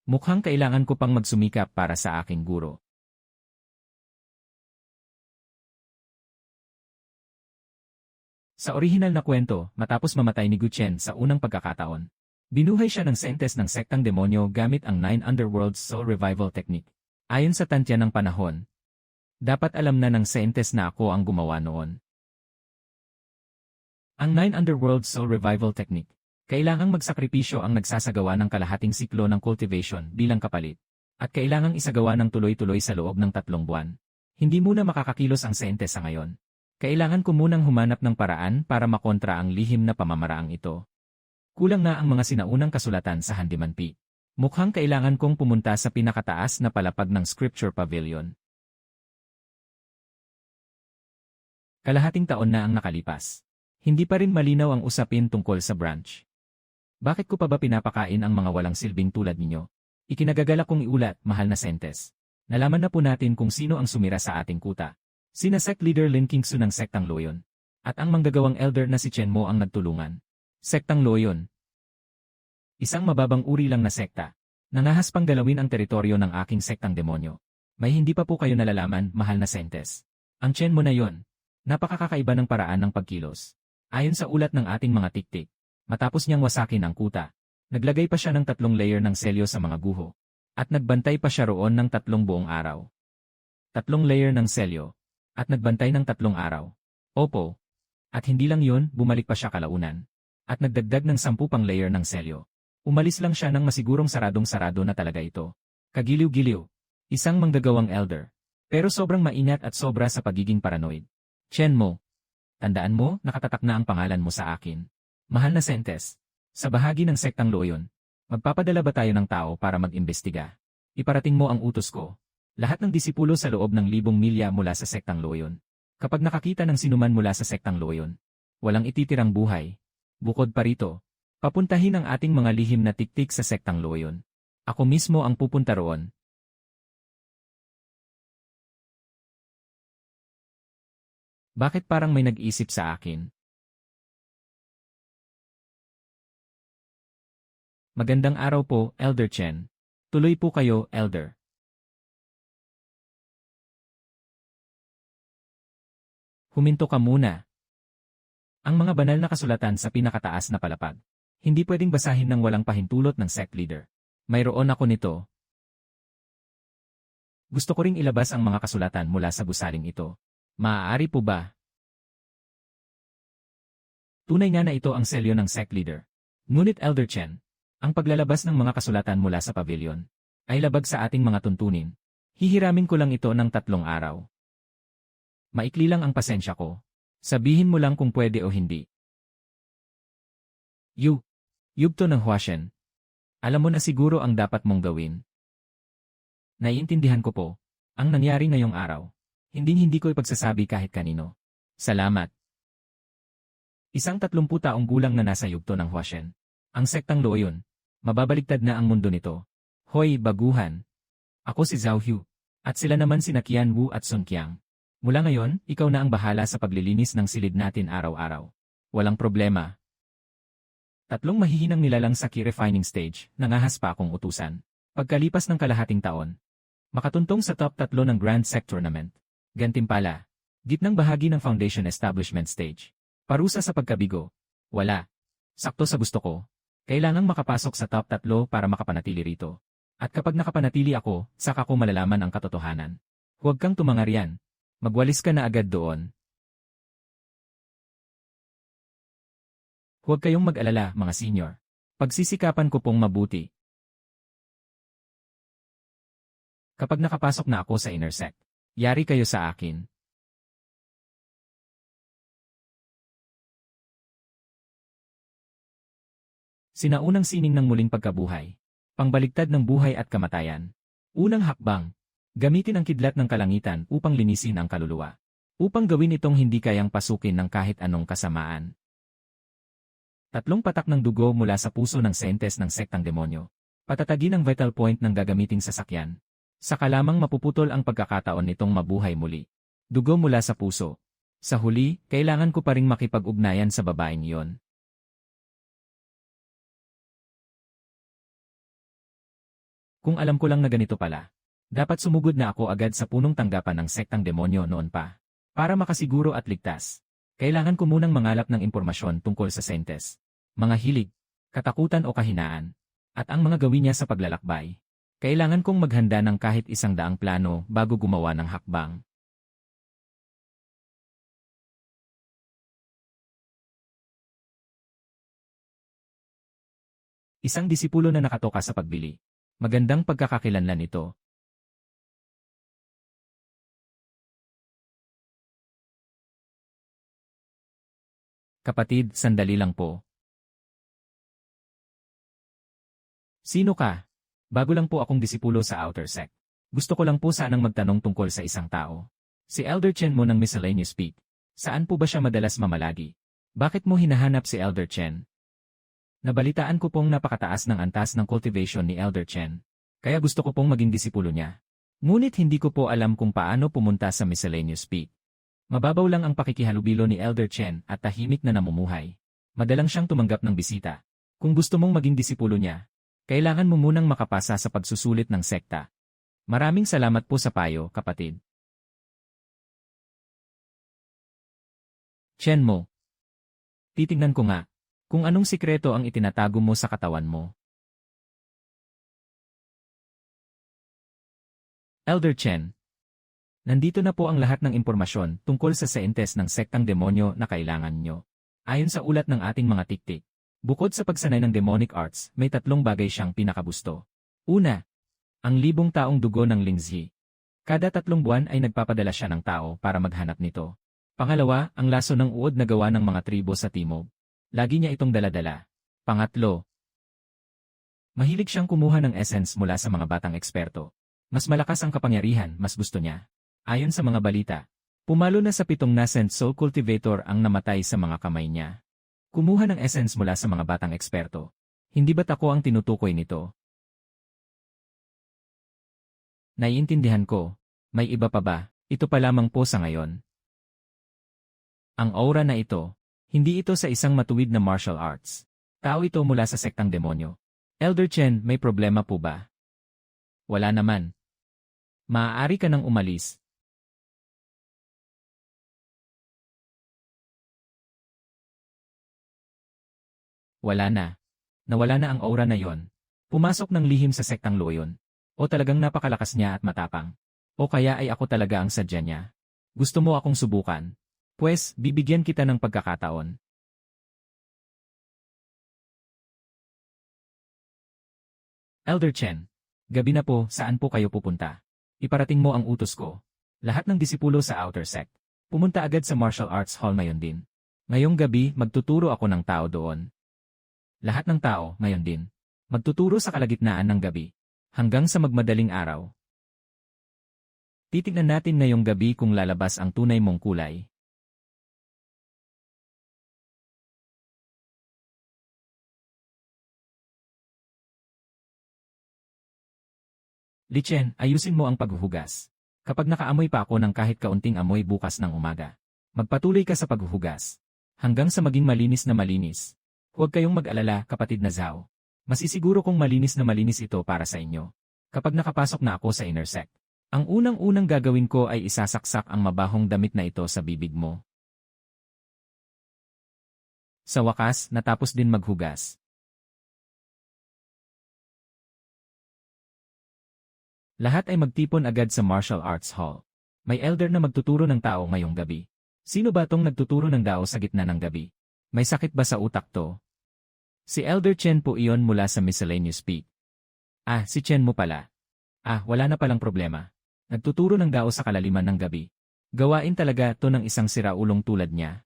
Mukhang kailangan ko pang magsumikap para sa aking guro. Sa orihinal na kwento, matapos mamatay ni Guchen sa unang pagkakataon, binuhay siya ng sentes ng sektang demonyo gamit ang 9 Underworlds Soul Revival Technique. Ayon sa tantya ng panahon, dapat alam na ng sentes na ako ang gumawa noon. Ang 9 Underworlds Soul Revival Technique, kailangang magsakripisyo ang nagsasagawa ng kalahating siklo ng cultivation bilang kapalit, at kailangang isagawa ng tuloy-tuloy sa loob ng 3 buwan. Hindi muna makakakilos ang sentes sa ngayon. Kailangan ko munang humanap ng paraan para makontra ang lihim na pamamaraang ito. Kulang na ang mga sinaunang kasulatan sa Handimanpi. Mukhang kailangan kong pumunta sa pinakataas na palapag ng Scripture Pavilion. Kalahating taon na ang nakalipas. Hindi pa rin malinaw ang usapin tungkol sa branch. Bakit ko pa ba pinapakain ang mga walang silbing tulad ninyo? Ikinagagalak kong iulat, mahal na sentes. Nalaman na po natin kung sino ang sumira sa ating kuta. Sina sect leader Lin Kingsu ng Sektang Loyon. At ang manggagawang elder na si Chen Mo ang nagtulungan. Sektang Loyon. Isang mababang uri lang na sekta. Nangahas pang galawin ang teritoryo ng aking sektang demonyo. May hindi pa po kayo nalalaman, mahal na sentes. Ang Chen Mo na yon, napakakakaiba ng paraan ng pagkilos. Ayon sa ulat ng ating mga tiktik, matapos niyang wasakin ang kuta, naglagay pa siya ng 3 layer ng selyo sa mga guho. At nagbantay pa siya roon ng 3 buong araw. 3 layer ng selyo. At nagbantay ng 3 araw. Opo. At hindi lang yun, bumalik pa siya kalaunan. At nagdagdag ng 10 pang layer ng selyo. Umalis lang siya ng masigurong saradong-sarado na talaga ito. Kagiliw-giliw. Isang manggagawang elder. Pero sobrang maingat at sobra sa pagiging paranoid. Chen Mo. Tandaan mo, nakatatak na ang pangalan mo sa akin. Mahal na sentes. Sa bahagi ng sektang Loyon, magpapadala ba tayo ng tao para mag-imbestiga? Iparating mo ang utos ko. Lahat ng disipulo sa loob ng 1,000 milya mula sa sektang Loyon. Kapag nakakita ng sinuman mula sa sektang Loyon, walang ititirang buhay. Bukod pa rito, papuntahin ang ating mga lihim na tiktik sa sektang Loyon. Ako mismo ang pupunta roon. Bakit parang may nag-isip sa akin? Magandang araw po, Elder Chen. Tuloy po kayo, Elder. Huminto ka muna. Ang mga banal na kasulatan sa pinakataas na palapag. Hindi pwedeng basahin ng walang pahintulot ng sect leader. Mayroon ako nito. Gusto ko ring ilabas ang mga kasulatan mula sa gusaling ito. Maaari po ba? Tunay nga na ito ang selyo ng sect leader. Ngunit Elder Chen, ang paglalabas ng mga kasulatan mula sa pavilion ay labag sa ating mga tuntunin. Hihiramin ko lang ito ng 3 araw. Maikli lang ang pasensya ko. Sabihin mo lang kung pwede o hindi. Yugto ng Huashen. Alam mo na siguro ang dapat mong gawin. Naiintindihan ko po. Ang nangyari ngayong araw. Hindi ko ipagsasabi kahit kanino. Salamat. Isang 30 taong gulang na nasa yugto ng Huashen. Ang sektang Loyon. Mababaligtad na ang mundo nito. Hoy, baguhan. Ako si Zhao Hu. At sila naman si Qian Wu at Sun Qiang. Mula ngayon, ikaw na ang bahala sa paglilinis ng silid natin araw-araw. Walang problema. 3 mahihinang nilalang sa key refining stage, nangahas pa akong utusan. Pagkalipas ng kalahating taon, makatuntong sa top 3 ng Grand Sect Tournament. Gantimpala, gitnang bahagi ng Foundation Establishment Stage. Parusa sa pagkabigo. Wala. Sakto sa gusto ko. Kailangang makapasok sa top 3 para makapanatili rito. At kapag nakapanatili ako, saka ko malalaman ang katotohanan. Huwag kang tumangaryan. Magwalis ka na agad doon. Huwag kayong mag-alala, mga senior. Pagsisikapan ko pong mabuti. Kapag nakapasok na ako sa inner sect, yari kayo sa akin. Sinaunang sining ng muling pagkabuhay. Pangbaligtad ng buhay at kamatayan. Unang hakbang. Gamitin ang kidlat ng kalangitan upang linisin ang kaluluwa. Upang gawin itong hindi kayang pasukin ng kahit anong kasamaan. 3 patak ng dugo mula sa puso ng sentes ng sektang demonyo. Patatagin ang vital point ng gagamiting sasakyan. Saka lamang mapuputol ang pagkakataon nitong mabuhay muli. Dugo mula sa puso. Sa huli, kailangan ko pa ring makipag-ugnayan sa babaeng iyon. Kung alam ko lang na ganito pala, dapat sumugod na ako agad sa punong tanggapan ng sektang demonyo noon pa. Para makasiguro at ligtas, kailangan ko munang mangalap ng impormasyon tungkol sa Saintes, mga hilig, katakutan o kahinaan, at ang mga gawin niya sa paglalakbay. Kailangan kong maghanda ng kahit 100 plano bago gumawa ng hakbang. Isang disipulo na nakatoka sa pagbili. Magandang pagkakakilanlan ito. Kapatid, sandali lang po. Sino ka? Bago lang po akong disipulo sa outer sect. Gusto ko lang po sanang magtanong tungkol sa isang tao. Si Elder Chen mo ng Miscellaneous Peak. Saan po ba siya madalas mamalagi? Bakit mo hinahanap si Elder Chen? Nabalitaan ko pong napakataas ng antas ng cultivation ni Elder Chen. Kaya gusto ko pong maging disipulo niya. Ngunit hindi ko po alam kung paano pumunta sa Miscellaneous Peak. Mababaw lang ang pakikihalubilo ni Elder Chen at tahimik na namumuhay. Madalang siyang tumanggap ng bisita. Kung gusto mong maging disipulo niya, kailangan mo munang makapasa sa pagsusulit ng sekta. Maraming salamat po sa payo, kapatid. Chen mo. Titignan ko nga. Kung anong sikreto ang itinatago mo sa katawan mo. Elder Chen. Nandito na po ang lahat ng impormasyon tungkol sa Saintes ng sektang demonyo na kailangan nyo. Ayon sa ulat ng ating mga tiktik, bukod sa pagsanay ng demonic arts, may 3 bagay siyang pinakagusto. Una, ang 1,000 taong dugo ng Lingzhi. Kada 3 buwan ay nagpapadala siya ng tao para maghanap nito. Pangalawa, ang laso ng uod na gawa ng mga tribo sa timog. Lagi niya itong daladala. Pangatlo, mahilig siyang kumuha ng essence mula sa mga batang eksperto. Mas malakas ang kapangyarihan, mas gusto niya. Ayon sa mga balita, pumalo na sa 7 nascent soul cultivator ang namatay sa mga kamay niya. Kumuha ng essence mula sa mga batang eksperto. Hindi ba't ako ang tinutukoy nito? Naiintindihan ko. May iba pa ba? Ito pa lamang po sa ngayon. Ang aura na ito, hindi ito sa isang matuwid na martial arts. Tao ito mula sa sektang demonyo. Elder Chen, may problema po ba? Wala naman. Maaari ka nang umalis. Wala na. Nawala na ang aura na yon. Pumasok ng lihim sa sektang Loyon. O talagang napakalakas niya at matapang. O kaya ay ako talaga ang sadya niya. Gusto mo akong subukan? Pues, bibigyan kita ng pagkakataon. Elder Chen, gabi na po, saan po kayo pupunta? Iparating mo ang utos ko. Lahat ng disipulo sa outer sect. Pumunta agad sa martial arts hall ngayon din. Ngayong gabi, magtuturo ako ng tao doon. Lahat ng tao, ngayon din. Magtuturo sa kalagitnaan ng gabi. Hanggang sa magmadaling araw. Titignan natin ngayong gabi kung lalabas ang tunay mong kulay. Li Chen, ayusin mo ang paghuhugas. Kapag nakaamoy pa ako ng kahit kaunting amoy bukas ng umaga, magpatuloy ka sa paghuhugas. Hanggang sa maging malinis na malinis. Huwag kayong mag-alala, kapatid na Zhao. Masisiguro kong malinis na malinis ito para sa inyo. Kapag nakapasok na ako sa inner sect, ang unang-unang gagawin ko ay isasaksak ang mabahong damit na ito sa bibig mo. Sa wakas, natapos din maghugas. Lahat ay magtipon agad sa martial arts hall. May elder na magtuturo ng tao ngayong gabi. Sino ba tong nagtuturo ng tao sa gitna ng gabi? May sakit ba sa utak to? Si Elder Chen po iyon mula sa Miscellaneous Peak. Ah, si Chen mo pala. Ah, wala na palang problema. Nagtuturo ng tao sa kalaliman ng gabi. Gawain talaga to ng isang siraulong tulad niya.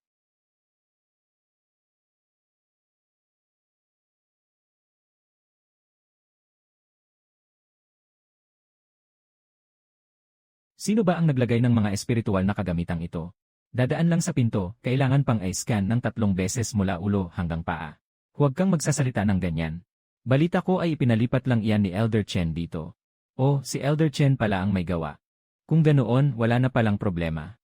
Sino ba ang naglagay ng mga espiritual na kagamitang ito? Dadaan lang sa pinto, kailangan pang i-scan ng 3 beses mula ulo hanggang paa. Huwag kang magsasalita ng ganyan. Balita ko ay ipinalipat lang iyan ni Elder Chen dito. Oh, si Elder Chen pala ang may gawa. Kung ganoon, wala na palang problema.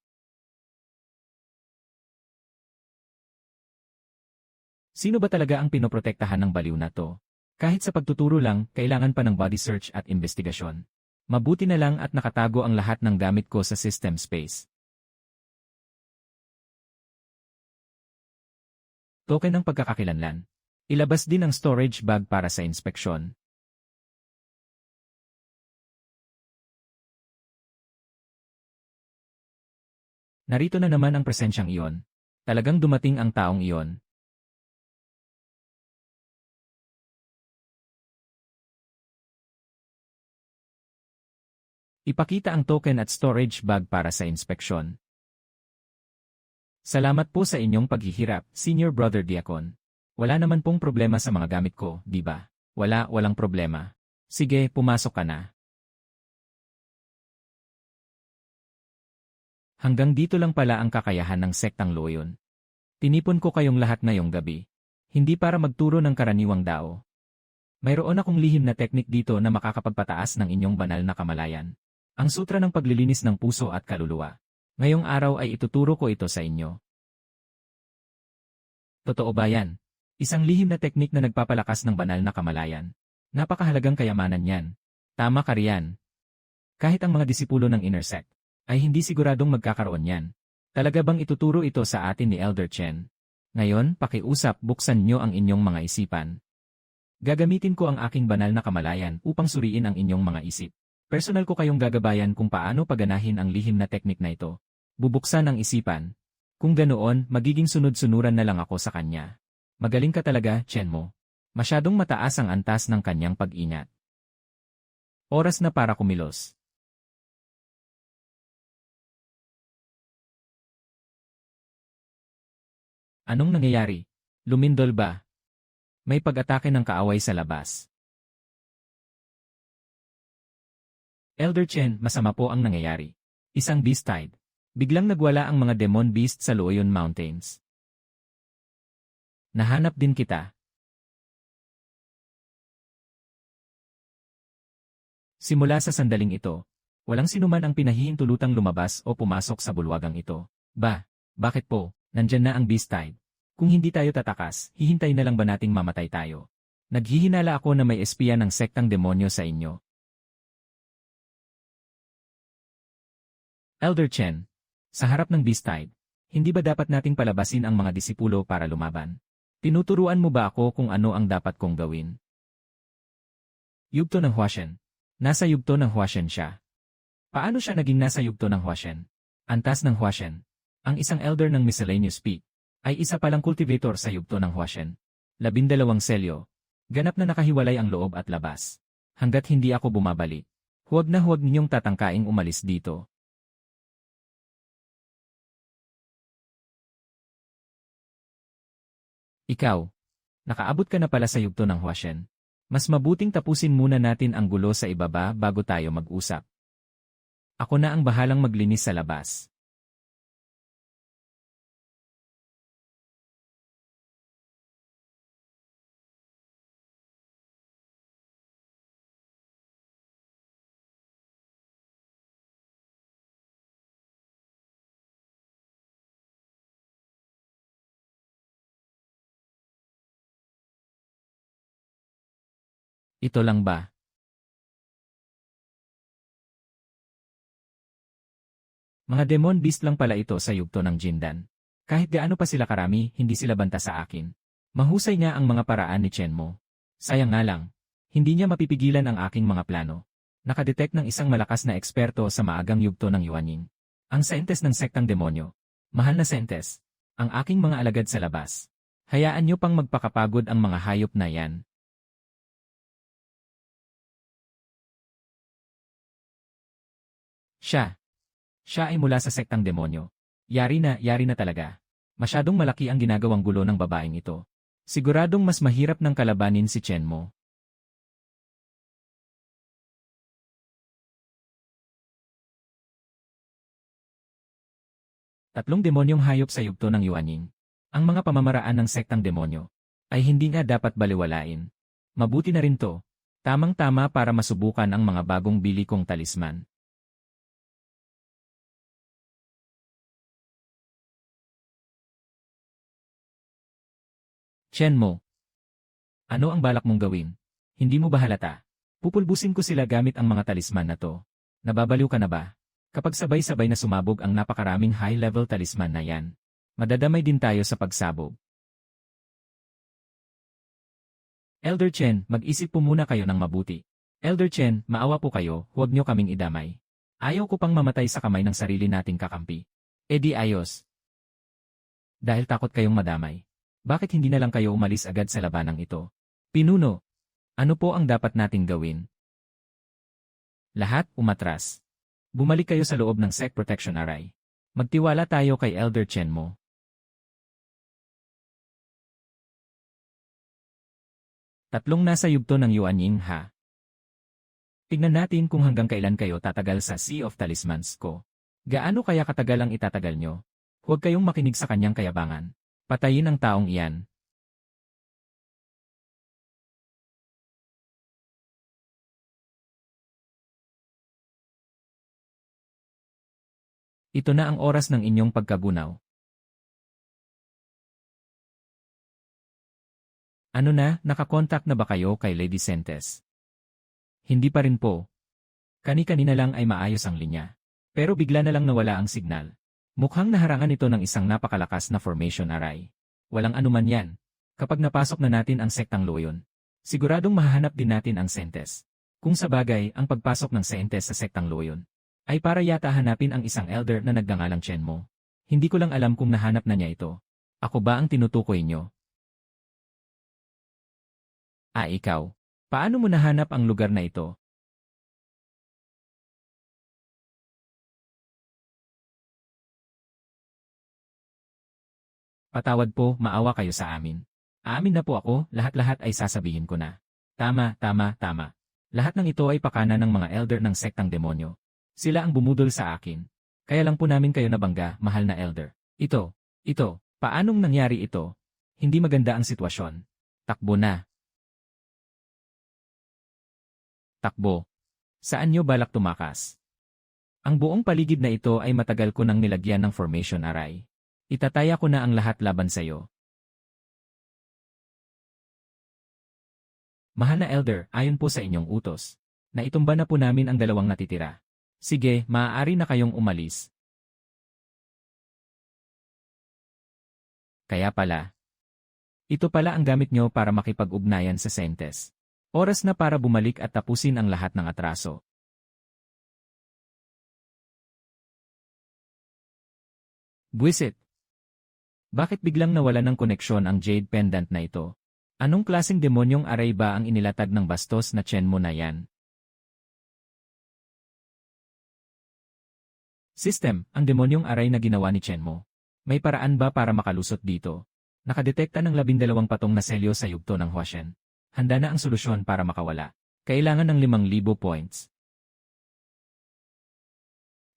Sino ba talaga ang pinoprotektahan ng baliw na to? Kahit sa pagtuturo lang, kailangan pa ng body search at investigasyon. Mabuti na lang at nakatago ang lahat ng gamit ko sa system space. Token ng pagkakakilanlan. Ilabas din ang storage bag para sa inspeksyon. Narito na naman ang presensyang iyon. Talagang dumating ang taong iyon. Ipakita ang token at storage bag para sa inspeksyon. Salamat po sa inyong paghihirap, Senior Brother Diakon. Wala naman pong problema sa mga gamit ko, di ba? Walang problema. Sige, pumasok ka na. Hanggang dito lang pala ang kakayahan ng sektang Loyon. Tinipon ko kayong lahat ngayong gabi. Hindi para magturo ng karaniwang dao. Mayroon akong lihim na teknik dito na makakapagpataas ng inyong banal na kamalayan. Ang sutra ng paglilinis ng puso at kaluluwa. Ngayong araw ay ituturo ko ito sa inyo. Totoo ba yan? Isang lihim na teknik na nagpapalakas ng banal na kamalayan. Napakahalagang kayamanan yan. Tama ka riyan. Kahit ang mga disipulo ng inner sect ay hindi siguradong magkakaroon yan. Talaga bang ituturo ito sa atin ni Elder Chen? Ngayon, pakiusap, buksan nyo ang inyong mga isipan. Gagamitin ko ang aking banal na kamalayan upang suriin ang inyong mga isip. Personal ko kayong gagabayan kung paano paganahin ang lihim na teknik na ito. Bubuksan ang isipan. Kung ganoon, magiging sunod-sunuran na lang ako sa kanya. Magaling ka talaga, Chen mo. Masyadong mataas ang antas ng kanyang pag-ingat. Oras na para kumilos. Anong nangyayari? Lumindol ba? May pag-atake ng kaaway sa labas. Elder Chen, masama po ang nangyayari. Isang beast tide. Biglang nagwala ang mga demon beast sa Loyon Mountains. Nahanap din kita. Simula sa sandaling ito, walang sinuman ang pinahihintulutang lumabas o pumasok sa bulwagang ito. Bakit po? Nandyan na ang beast tide. Kung hindi tayo tatakas, hihintay na lang ba nating mamatay tayo? Naghihinala ako na may espiya ng sektang demonyo sa inyo. Elder Chen, sa harap ng beast tide, hindi ba dapat nating palabasin ang mga disipulo para lumaban? Tinuturuan mo ba ako kung ano ang dapat kong gawin? Yugto ng Huashen. Nasa yugto ng Huashen siya. Paano siya naging nasa yugto ng Huashen? Antas ng Huashen. Ang isang elder ng Miscellaneous Peak ay isa palang cultivator sa yugto ng Huashen. 12 selyo. Ganap na nakahiwalay ang loob at labas. Hanggat hindi ako bumabalik, huwag ninyong tatangkaing umalis dito. Ikaw, nakaabot ka na pala sa yugto ng Huashen. Mas mabuting tapusin muna natin ang gulo sa ibaba bago tayo mag-usap. Ako na ang bahalang maglinis sa labas. Ito lang ba? Mga demon beast lang pala ito sa yugto ng Jindan. Kahit gaano pa sila karami, hindi sila banta sa akin. Mahusay nga ang mga paraan ni Chen mo. Sayang nga lang, hindi niya mapipigilan ang aking mga plano. Nakadetect ng isang malakas na eksperto sa maagang yugto ng Yuanying. Ang saintes ng sektang demonyo. Mahal na saintes, ang aking mga alagad sa labas. Hayaan niyo pang magpakapagod ang mga hayop na yan. Siya ay mula sa sektang demonyo. Yari na talaga. Masyadong malaki ang ginagawang gulo ng babaeng ito. Siguradong mas mahirap ng kalabanin si Chen mo. Tatlong demonyong hayop sa yugto ng Yuanying. Ang mga pamamaraan ng sektang demonyo ay hindi nga dapat baliwalain. Mabuti na rin to. Tamang-tama para masubukan ang mga bagong bili kong talisman. Chen mo. Ano ang balak mong gawin? Hindi mo ba halata? Pupulbusin ko sila gamit ang mga talisman na to. Nababaliw ka na ba? Kapag sabay-sabay na sumabog ang napakaraming high-level talisman na yan, madadamay din tayo sa pagsabog. Elder Chen, mag-isip po muna kayo ng mabuti. Elder Chen, maawa po kayo, huwag niyo kaming idamay. Ayaw ko pang mamatay sa kamay ng sarili nating kakampi. E di ayos. Dahil takot kayong madamay, bakit hindi na lang kayo umalis agad sa labanang ito? Pinuno, ano po ang dapat nating gawin? Lahat umatras. Bumalik kayo sa loob ng Sect Protection Array. Magtiwala tayo kay Elder Chen mo. Tatlong nasa yugto ng Yuan Ying ha. Tignan natin kung hanggang kailan kayo tatagal sa Sea of Talismans ko. Gaano kaya katagal ang itatagal nyo? Huwag kayong makinig sa kanyang kayabangan. Patayin ang taong iyan. Ito na ang oras ng inyong pagkagunaw. Ano na, nakakontak na ba kayo kay Lady Sentes? Hindi pa rin po. Kani-kanina lang ay maayos ang linya. Pero bigla na lang nawala ang signal. Mukhang naharangan ito ng isang napakalakas na formation array. Walang anuman yan. Kapag napasok na natin ang sektang Loyon, siguradong mahahanap din natin ang Sentes. Kung sa bagay, ang pagpasok ng Sentes sa sektang Loyon ay para yata hanapin ang isang elder na nagngangalang Chen mo. Hindi ko lang alam kung nahanap na niya ito. Ako ba ang tinutukoy nyo? Ikaw. Paano mo nahanap ang lugar na ito? Patawad po, maawa kayo sa amin. Aamin na po ako, lahat-lahat ay sasabihin ko na. Tama, tama, tama. Lahat ng ito ay pakana ng mga elder ng sektang demonyo. Sila ang bumudol sa akin. Kaya lang po namin kayo nabangga, mahal na elder. Ito, paanong nangyari ito? Hindi maganda ang sitwasyon. Takbo na. Takbo. Saan nyo balak tumakas? Ang buong paligid na ito ay matagal ko nang nilagyan ng formation array. Itataya ko na ang lahat laban sayo. Mahal na elder, ayon po sa inyong utos. Naitumba na po namin ang dalawang natitira. Sige, maaari na kayong umalis. Kaya pala. Ito pala ang gamit nyo para makipag-ugnayan sa Sentes. Oras na para bumalik at tapusin ang lahat ng atraso. Buwisit! Bakit biglang nawala ng koneksyon ang Jade Pendant na ito? Anong klaseng demonyong aray ba ang inilatag ng bastos na Chen mo na yan? System, ang demonyong aray na ginawa ni Chen mo. May paraan ba para makalusot dito? Nakadetekta ng 12 patong na selyo sa yugto ng Huashen. Handa na ang solusyon para makawala. Kailangan ng 5,000 points.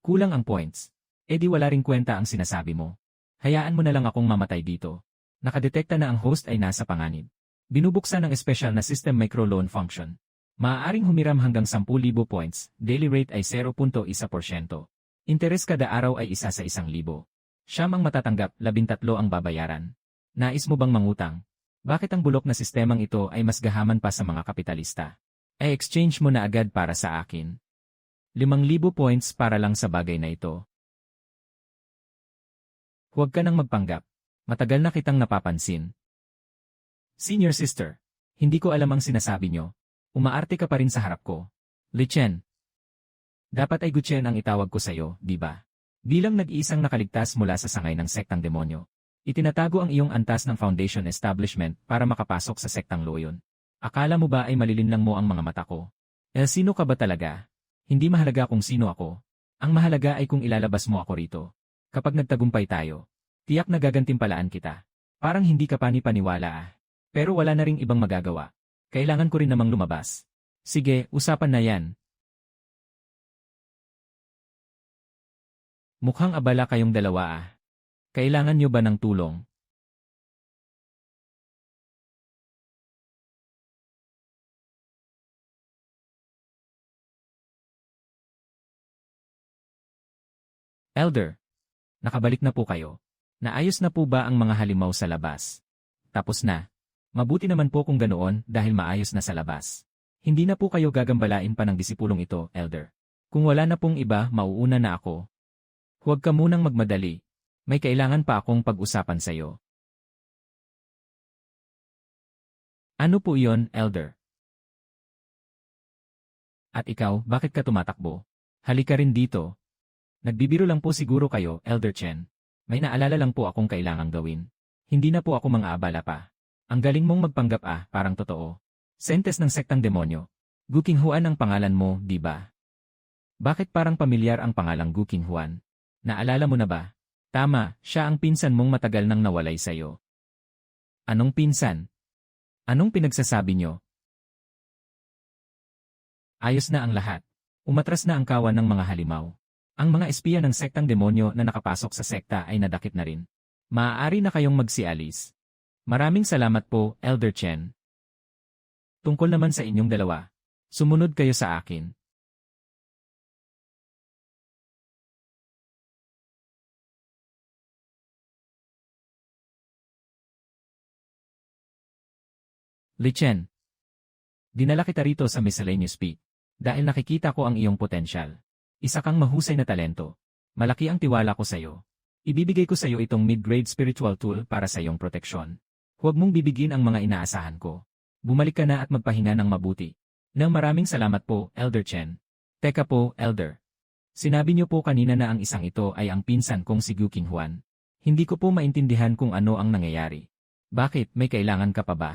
Kulang ang points. E di wala ring kwenta ang sinasabi mo. Hayaan mo na lang akong mamatay dito. Nakadetekta na ang host ay nasa panganib. Binubuksan ng espesyal na system microloan function. Maaaring humiram hanggang 10,000 points, daily rate ay 0.1%. Interes kada araw ay 1 sa 1,000. Siyam ang matatanggap, 13 ang babayaran. Nais mo bang mangutang? Bakit ang bulok na sistemang ito ay mas gahaman pa sa mga kapitalista? Ay exchange mo na agad para sa akin. 5,000 points para lang sa bagay na ito. Huwag ka nang magpanggap. Matagal na kitang napapansin. Senior sister, hindi ko alam ang sinasabi nyo. Umaarte ka pa rin sa harap ko. Li Chen. Dapat ay Guchen ang itawag ko sa'yo, di ba? Bilang nag-iisang nakaligtas mula sa sangay ng sektang demonyo. Itinatago ang iyong antas ng foundation establishment para makapasok sa sektang Loyon. Akala mo ba ay malilinlang mo ang mga mata ko? Sino ka ba talaga? Hindi mahalaga kung sino ako. Ang mahalaga ay kung ilalabas mo ako rito. Kapag nagtagumpay tayo, tiyak na gagantimpalaan kita. Parang hindi ka pani-paniwala. Pero wala na ring ibang magagawa. Kailangan ko rin namang lumabas. Sige, usapan na yan. Mukhang abala kayong dalawa. Kailangan nyo ba ng tulong? Elder, nakabalik na po kayo. Naayos na po ba ang mga halimaw sa labas? Tapos na. Mabuti naman po kung ganoon dahil maayos na sa labas. Hindi na po kayo gagambalain pa ng disipulong ito, Elder. Kung wala na pong iba, mauuna na ako. Huwag ka munang magmadali. May kailangan pa akong pag-usapan sa'yo. Ano po iyon, Elder? At ikaw, bakit ka tumatakbo? Halika rin dito. Nagbibiro lang po siguro kayo, Elder Chen. May naalala lang po akong kailangang gawin. Hindi na po ako mang-aabala pa. Ang galing mong magpanggap parang totoo. Sentes ng sektang demonyo. Gu Qinghuan ang pangalan mo, di ba? Bakit parang pamilyar ang pangalang Gu Qinghuan? Naalala mo na ba? Tama, siya ang pinsan mong matagal nang nawalay sa'yo. Anong pinsan? Anong pinagsasabi nyo? Ayos na ang lahat. Umatras na ang kawan ng mga halimaw. Ang mga espiya ng sektang demonyo na nakapasok sa sekta ay nadakip na rin. Maaari na kayong magsialis. Maraming salamat po, Elder Chen. Tungkol naman sa inyong dalawa. Sumunod kayo sa akin. Li Chen. Dinala kita rito sa miscellaneous peak. Dahil nakikita ko ang iyong potensyal. Isa kang mahusay na talento. Malaki ang tiwala ko sa iyo. Ibibigay ko sa iyo itong mid-grade spiritual tool para sa iyong proteksyon. Huwag mong bibigin ang mga inaasahan ko. Bumalik ka na at magpahinga ng mabuti. Nang maraming salamat po, Elder Chen. Teka po, Elder. Sinabi niyo po kanina na ang isang ito ay ang pinsan kong si Gu Qinghuan. Hindi ko po maintindihan kung ano ang nangyayari. Bakit, may kailangan ka pa ba?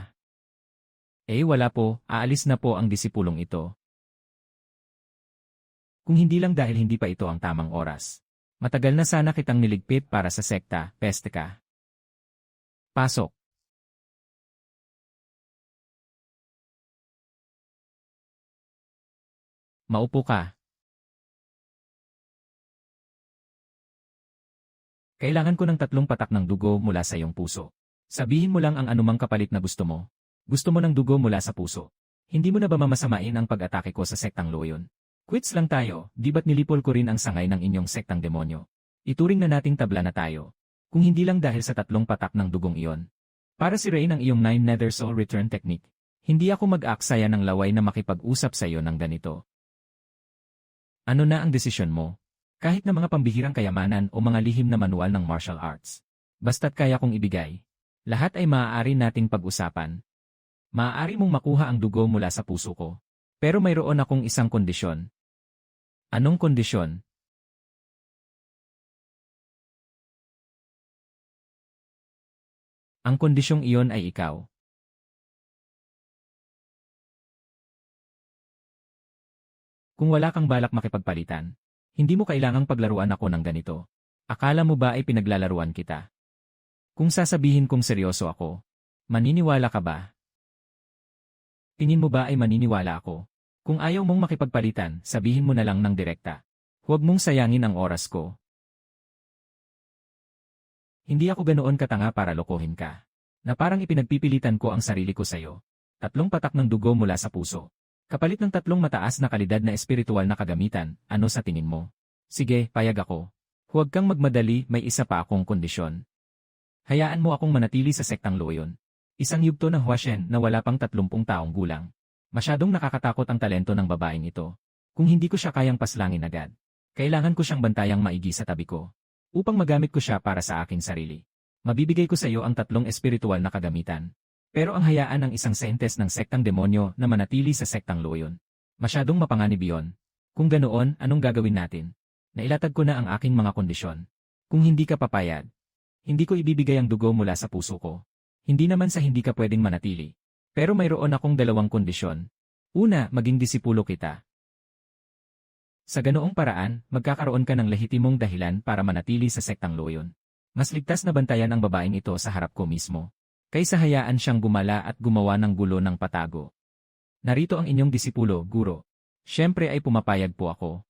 Wala po, aalis na po ang disipulong ito. Kung hindi lang dahil hindi pa ito ang tamang oras. Matagal na sana kitang niligpit para sa sekta, peste ka. Pasok. Maupo ka. Kailangan ko ng 3 patak ng dugo mula sa iyong puso. Sabihin mo lang ang anumang kapalit na gusto mo. Gusto mo ng dugo mula sa puso. Hindi mo na ba mamasamain ang pag-atake ko sa sektang Luoyun? Quits lang tayo, di ba't nilipol ko rin ang sangay ng inyong sektang demonyo? Ituring na nating tabla na tayo. Kung hindi lang dahil sa 3 patak ng dugong iyon. Para sirain ang iyong 9 Nether Soul Return Technique. Hindi ako mag-aaksaya ng laway na makipag-usap sa iyo ng ganito. Ano na ang desisyon mo? Kahit na mga pambihirang kayamanan o mga lihim na manual ng martial arts. Basta't kaya kong ibigay. Lahat ay maaari nating pag-usapan. Maaari mong makuha ang dugo mula sa puso ko. Pero mayroon akong isang kondisyon. Anong kondisyon? Ang kondisyong iyon ay ikaw. Kung wala kang balak makipagpalitan, hindi mo kailangang paglaruan ako ng ganito. Akala mo ba ay pinaglalaruan kita? Kung sasabihin kong seryoso ako, maniniwala ka ba? Tingin mo ba ay maniniwala ako? Kung ayaw mong makipagpalitan, sabihin mo na lang ng direkta. Huwag mong sayangin ang oras ko. Hindi ako ganoon katanga para lokohin ka. Na parang ipinagpipilitan ko ang sarili ko sa'yo. 3 patak ng dugo mula sa puso. Kapalit ng 3 mataas na kalidad na espiritual na kagamitan, ano sa tingin mo? Sige, payag ako. Huwag kang magmadali, may isa pa akong kondisyon. Hayaan mo akong manatili sa sektang Luoyun. Isang yugto ng Huashen na wala pang 30 taong gulang. Masyadong nakakatakot ang talento ng babaeng ito. Kung hindi ko siya kayang paslangin agad, kailangan ko siyang bantayang maigi sa tabi ko. Upang magamit ko siya para sa aking sarili. Mabibigay ko sa iyo ang 3 espiritual na kagamitan. Pero ang hayaan ng isang sentes ng sektang demonyo na manatili sa sektang Luoyun. Masyadong mapanganib iyon. Kung ganoon, anong gagawin natin? Nailatag ko na ang aking mga kondisyon. Kung hindi ka papayag, hindi ko ibibigay ang dugo mula sa puso ko. Hindi naman sa hindi ka pwedeng manatili. Pero mayroon akong 2 kondisyon. Una, maging disipulo kita. Sa ganoong paraan, magkakaroon ka ng lehitimong dahilan para manatili sa sektang Luoyun. Mas ligtas na bantayan ang babaeng ito sa harap ko mismo. Kaysa hayaan siyang gumala at gumawa ng gulo ng patago. Narito ang inyong disipulo, guro. Siyempre ay pumapayag po ako.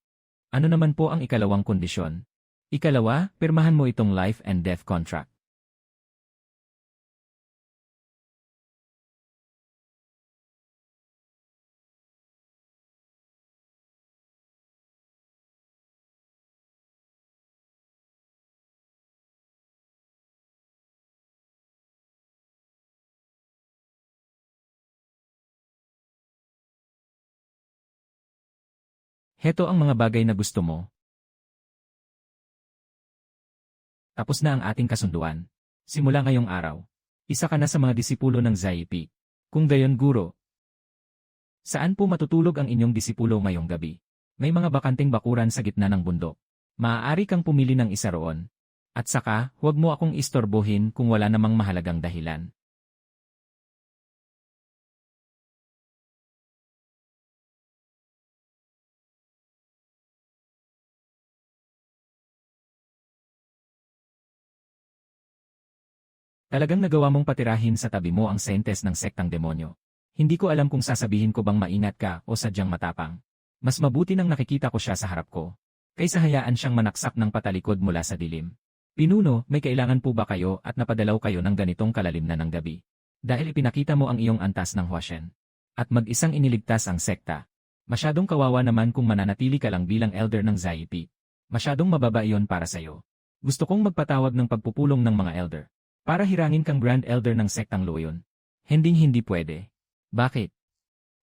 Ano naman po ang 2 kondisyon? Ikalawa, pirmahan mo itong life and death contract. Heto ang mga bagay na gusto mo. Tapos na ang ating kasunduan. Simula ngayong araw, isa ka na sa mga disipulo ng ZIP. Kung gayon guro, saan po matutulog ang inyong disipulo ngayong gabi? May mga bakanting bakuran sa gitna ng bundok. Maaari kang pumili ng isa roon. At saka, huwag mo akong istorbohin kung wala namang mahalagang dahilan. Talagang nagawa mong patirahin sa tabi mo ang sentes ng sektang demonyo. Hindi ko alam kung sasabihin ko bang maingat ka o sadyang matapang. Mas mabuti nang nakikita ko siya sa harap ko, kaysa hayaan siyang manaksak ng patalikod mula sa dilim. Pinuno, may kailangan po ba kayo at napadalaw kayo ng ganitong kalalim na ng gabi? Dahil ipinakita mo ang iyong antas ng Huashen. At mag-isang iniligtas ang sekta. Masyadong kawawa naman kung mananatili ka lang bilang elder ng ZIP. Masyadong mababa iyon para sa'yo. Gusto kong magpatawag ng pagpupulong ng mga elder. Para hirangin kang Grand Elder ng sektang Loyon. Hindi pwede. Bakit?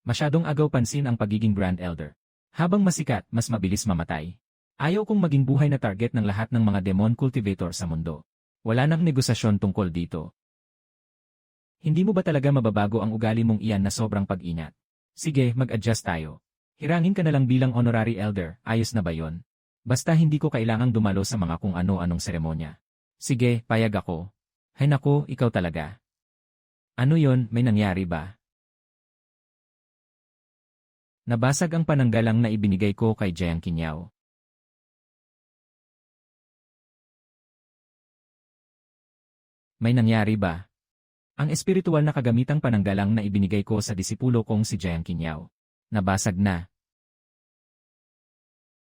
Masyadong agaw pansin ang pagiging Grand Elder. Habang masikat, mas mabilis mamatay. Ayaw kong maging buhay na target ng lahat ng mga demon cultivator sa mundo. Wala nang negosasyon tungkol dito. Hindi mo ba talaga mababago ang ugali mong iyan na sobrang pag-ingat? Sige, mag-adjust tayo. Hirangin ka na lang bilang honorary elder, ayos na ba yon? Basta hindi ko kailangang dumalo sa mga kung ano-anong seremonya. Sige, payag ako. Hay nako, ikaw talaga. Ano yon, may nangyari ba? Nabasag ang pananggalang na ibinigay ko kay Jiang Qinyao. May nangyari ba? Ang espiritual na kagamitang pananggalang na ibinigay ko sa disipulo kong si Jiang Qinyao. Nabasag na.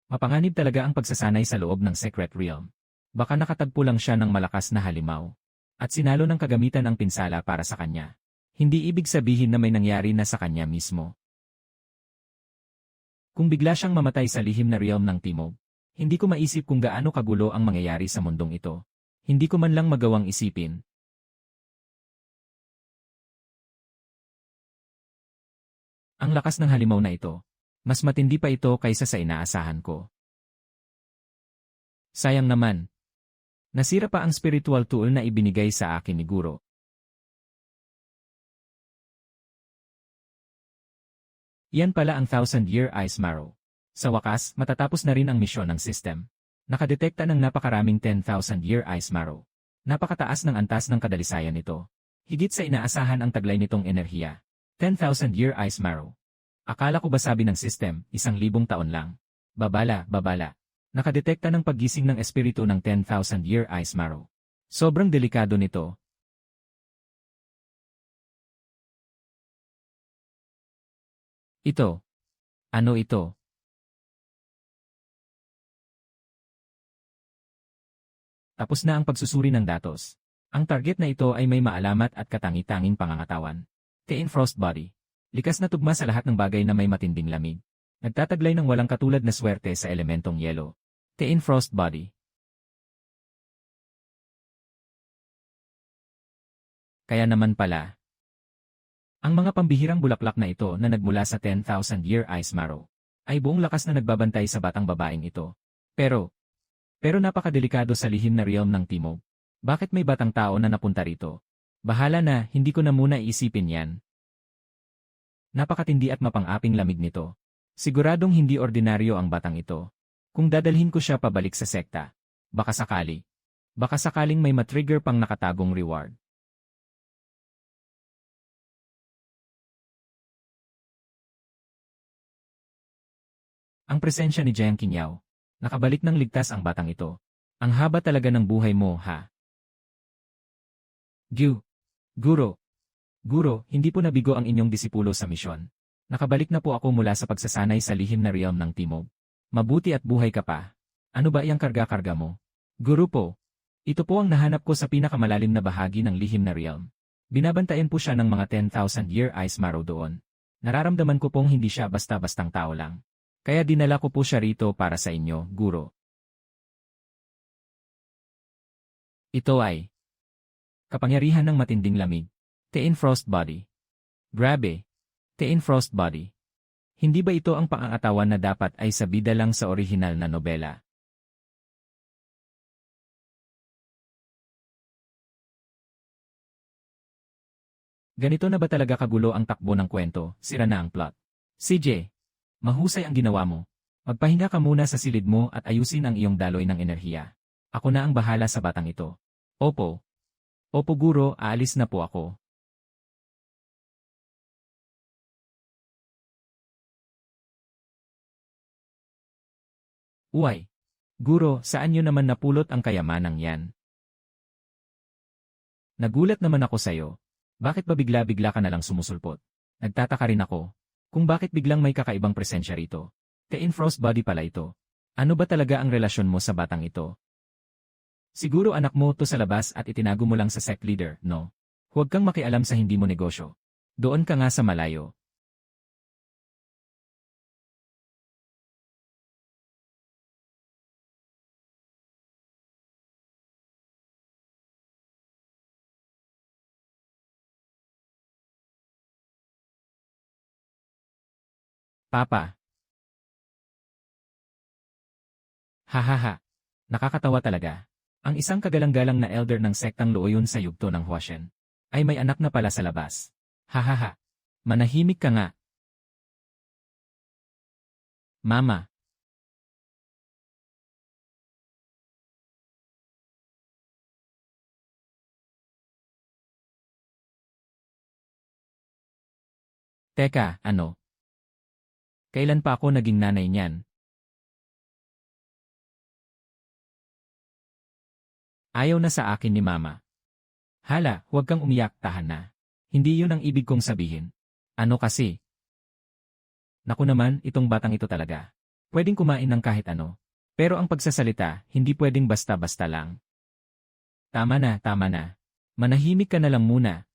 Mapanganib talaga ang pagsasanay sa loob ng Secret Realm. Baka nakatagpo lang siya ng malakas na halimaw. At sinalo ng kagamitan ang pinsala para sa kanya. Hindi ibig sabihin na may nangyari na sa kanya mismo. Kung bigla siyang mamatay sa lihim na realm ng Timog, hindi ko maisip kung gaano kagulo ang mangyayari sa mundong ito. Hindi ko man lang magawang isipin. Ang lakas ng halimaw na ito. Mas matindi pa ito kaysa sa inaasahan ko. Sayang naman. Nasira pa ang spiritual tool na ibinigay sa akin ni Guro. Yan pala ang 1,000-year ice marrow. Sa wakas, matatapos na rin ang misyon ng system. Nakadetekta ng napakaraming 10,000-year ice marrow. Napakataas ng antas ng kadalisayan nito. Higit sa inaasahan ang taglay nitong enerhiya. 10,000-year ice marrow. Akala ko ba sabi ng system, 1,000 taon lang. Babala. Nakadetekta ng paggising ng espiritu ng 10,000-year ice marrow. Sobrang delikado nito. Ito. Ano ito? Tapos na ang pagsusuri ng datos. Ang target na ito ay may maalamat at katangi-tanging pangangatawan. Teen Frost Body. Likas na tugma sa lahat ng bagay na may matinding lamig. Nagtataglay ng walang katulad na swerte sa elementong yelo. Teen Frost Body. Kaya naman pala, ang mga pambihirang bulaklak na ito na nagmula sa 10,000-year ice marrow ay buong lakas na nagbabantay sa batang babaeng ito. Pero napakadelikado sa lihim na realm ng Timog. Bakit may batang tao na napunta rito? Bahala na, hindi ko na muna iisipin yan. Napakatindi at mapang-aping lamig nito. Siguradong hindi ordinaryo ang batang ito. Kung dadalhin ko siya pabalik sa sekta, baka sakaling may matrigger pang nakatagong reward. Ang presensya ni Jiang Qinyao. Nakabalik ng ligtas ang batang ito. Ang haba talaga ng buhay mo, ha? Guro, hindi po nabigo ang inyong disipulo sa misyon. Nakabalik na po ako mula sa pagsasanay sa lihim na realm ng Timog. Mabuti at buhay ka pa. Ano ba iyang karga-karga mo? Guru po. Ito po ang nahanap ko sa pinakamalalim na bahagi ng lihim na realm. Binabantayan po siya ng mga 10,000-year ice marrow doon. Nararamdaman ko pong hindi siya basta-bastang tao lang. Kaya dinala ko po siya rito para sa inyo, Guro. Ito ay kapangyarihan ng matinding lamig. Teen Frost Body. Grabe. Teen Frost Body. Hindi ba ito ang pangangatawan na dapat ay sa bida lang sa orihinal na nobela? Ganito na ba talaga kagulo ang takbo ng kwento, sira na ang plot? CJ, mahusay ang ginawa mo. Magpahinga ka muna sa silid mo at ayusin ang iyong daloy ng enerhiya. Ako na ang bahala sa batang ito. Opo. Opo guro, aalis na po ako. Uway. Guro, saan niyo naman napulot ang kayamanang yan? Nagulat naman ako sa'yo. Bakit ba bigla-bigla ka nalang sumusulpot? Nagtataka rin ako. Kung bakit biglang may kakaibang presensya rito. Ka-in-frost body pala ito. Ano ba talaga ang relasyon mo sa batang ito? Siguro anak mo to sa labas at itinago mo lang sa sect leader, no? Huwag kang makialam sa hindi mo negosyo. Doon ka nga sa malayo. Papa. Hahaha. Nakakatawa talaga. Ang isang kagalang-galang na elder ng sektang Luoyun sa yugto ng Huashen ay may anak na pala sa labas. Hahaha. Manahimik ka nga. Mama. Teka, ano? Kailan pa ako naging nanay niyan? Ayaw na sa akin ni Mama. Hala, huwag kang umiyak, tahan na. Hindi yun ang ibig kong sabihin. Ano kasi? Naku naman, itong batang ito talaga. Pwedeng kumain ng kahit ano. Pero ang pagsasalita, hindi pwedeng basta-basta lang. Tama na, tama na. Manahimik ka na lang muna.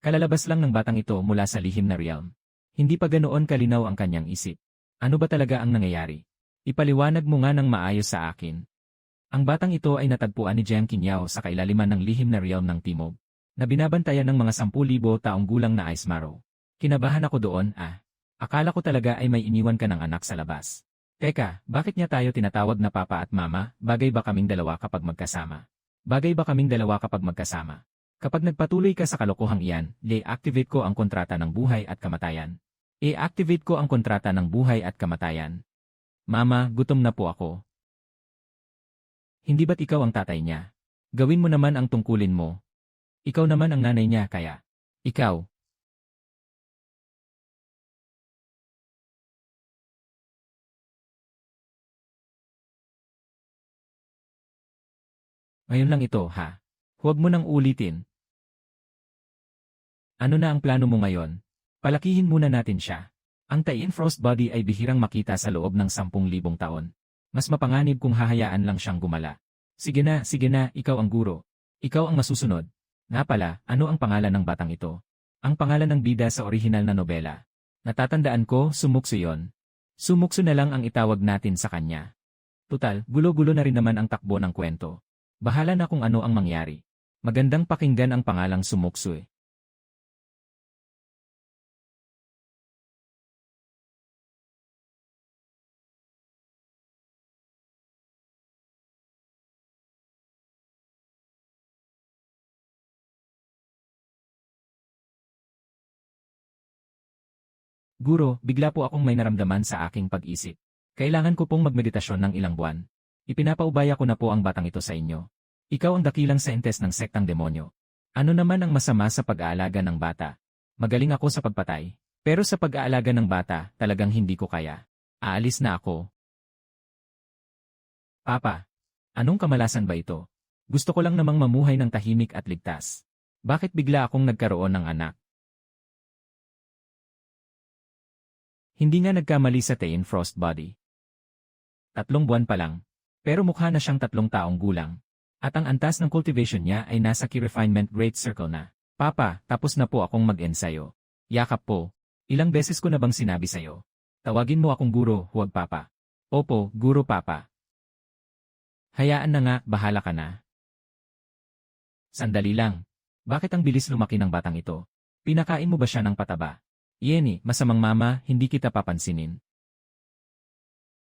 Kalalabas lang ng batang ito mula sa lihim na realm. Hindi pa ganoon kalinaw ang kanyang isip. Ano ba talaga ang nangyayari? Ipaliwanag mo nga ng maayos sa akin. Ang batang ito ay natagpuan ni Jiang Qinyao sa kailaliman ng lihim na realm ng Timog, na binabantayan ng mga 10,000 taong gulang na Ice Marrow. Kinabahan ako doon, Akala ko talaga ay may iniwan ka ng anak sa labas. Teka, bakit niya tayo tinatawag na papa at mama? Bagay ba kaming dalawa kapag magkasama? Bagay ba kaming dalawa kapag magkasama? Kapag nagpatuloy ka sa kalokohang iyan, i-activate ko ang kontrata ng buhay at kamatayan. I-activate ko ang kontrata ng buhay at kamatayan. Mama, gutom na po ako. Hindi ba't ikaw ang tatay niya? Gawin mo naman ang tungkulin mo. Ikaw naman ang nanay niya kaya. Ikaw. Ngayon lang ito, ha? Huwag mo nang ulitin. Ano na ang plano mo ngayon? Palakihin muna natin siya. Ang Taiyin Frost Body ay bihirang makita sa loob ng 10,000 taon. Mas mapanganib kung hahayaan lang siyang gumala. Sige na, ikaw ang guro. Ikaw ang masusunod. Nga pala, ano ang pangalan ng batang ito? Ang pangalan ng bida sa orihinal na nobela. Natatandaan ko, Sumukso yon. Sumukso na lang ang itawag natin sa kanya. Tutal, gulo-gulo na rin naman ang takbo ng kwento. Bahala na kung ano ang mangyari. Magandang pakinggan ang pangalang Sumukso eh. Guro, bigla po akong may naramdaman sa aking pag-isip. Kailangan ko pong magmeditasyon ng ilang buwan. Ipinapaubaya ko na po ang batang ito sa inyo. Ikaw ang dakilang saintes ng sektang demonyo. Ano naman ang masama sa pag-aalaga ng bata? Magaling ako sa pagpatay. Pero sa pag-aalaga ng bata, talagang hindi ko kaya. Aalis na ako. Papa, anong kamalasan ba ito? Gusto ko lang namang mamuhay ng tahimik at ligtas. Bakit bigla akong nagkaroon ng anak? Hindi nga nagkamali sa Taiyin Frost Body. 3 buwan pa lang. Pero mukha na siyang 3 taong gulang. At ang antas ng cultivation niya ay nasa Key Refinement Great Circle na. Papa, tapos na po akong mag-ensayo. Yakap po. Ilang beses ko na bang sinabi sa'yo? Tawagin mo akong guro, huwag papa. Opo, guro papa. Hayaan na nga, bahala ka na. Sandali lang. Bakit ang bilis lumaki ng batang ito? Pinakain mo ba siya ng pataba? Yenny, masamang mama, hindi kita papansinin.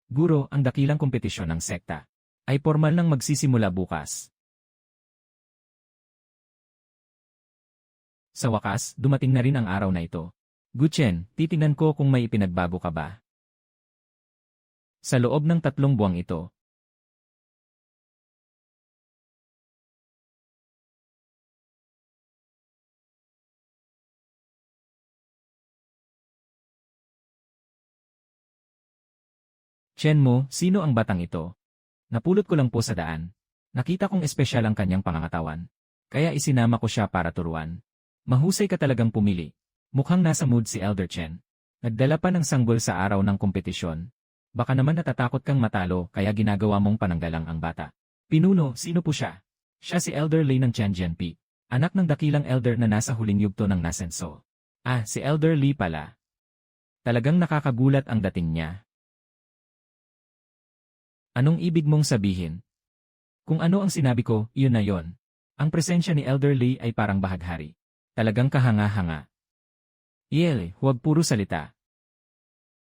Guro, ang dakilang kompetisyon ng sekta ay formal nang magsisimula bukas. Sa wakas, dumating na rin ang araw na ito. Guchen, titingnan ko kung may ipinagbago ka ba. Sa loob ng 3 buwang ito, Chen mo, sino ang batang ito? Napulot ko lang po sa daan. Nakita kong espesyal ang kanyang pangangatawan. Kaya isinama ko siya para turuan. Mahusay ka talagang pumili. Mukhang nasa mood si Elder Chen. Nagdala pa ng sanggol sa araw ng kompetisyon. Baka naman natatakot kang matalo kaya ginagawa mong pananggalang ang bata. Pinuno, sino po siya? Siya si Elder Lei ng Tianjianpi. Anak ng dakilang elder na nasa huling yugto ng Nasenso. Ah, si Elder Li pala. Talagang nakakagulat ang dating niya. Anong ibig mong sabihin? Kung ano ang sinabi ko, iyon na yon. Ang presensya ni Elder Lee ay parang bahaghari. Talagang kahanga-hanga. Yele, huwag puro salita.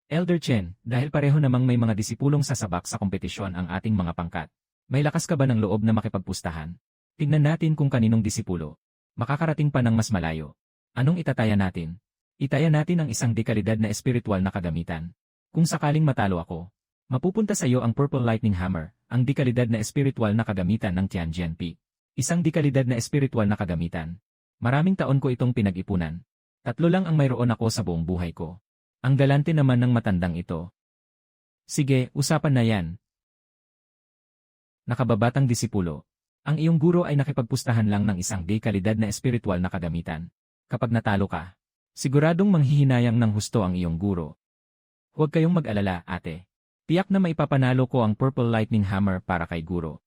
Elder Chen, dahil pareho namang may mga disipulong sasabak sa kompetisyon ang ating mga pangkat, may lakas ka ba ng loob na makipagpustahan? Tingnan natin kung kaninong disipulo. Makakarating pa ng mas malayo. Anong itataya natin? Itaya natin ang isang dekalidad na espiritual na kagamitan. Kung sakaling matalo ako, mapupunta sa iyo ang Purple Lightning Hammer, ang dekalidad na espiritual na kagamitan ng Tianjianpi. Isang dekalidad na espiritual na kagamitan. Maraming taon ko itong pinag-ipunan. 3 lang ang mayroon ako sa buong buhay ko. Ang galante naman ng matandang ito. Sige, usapan na yan. Nakababatang disipulo. Ang iyong guro ay nakipagpustahan lang ng isang dekalidad na espiritual na kagamitan. Kapag natalo ka, siguradong manghihinayang ng husto ang iyong guro. Huwag kayong mag-alala, ate. Tiyak na maipapanalo ko ang Purple Lightning Hammer para kay Guro.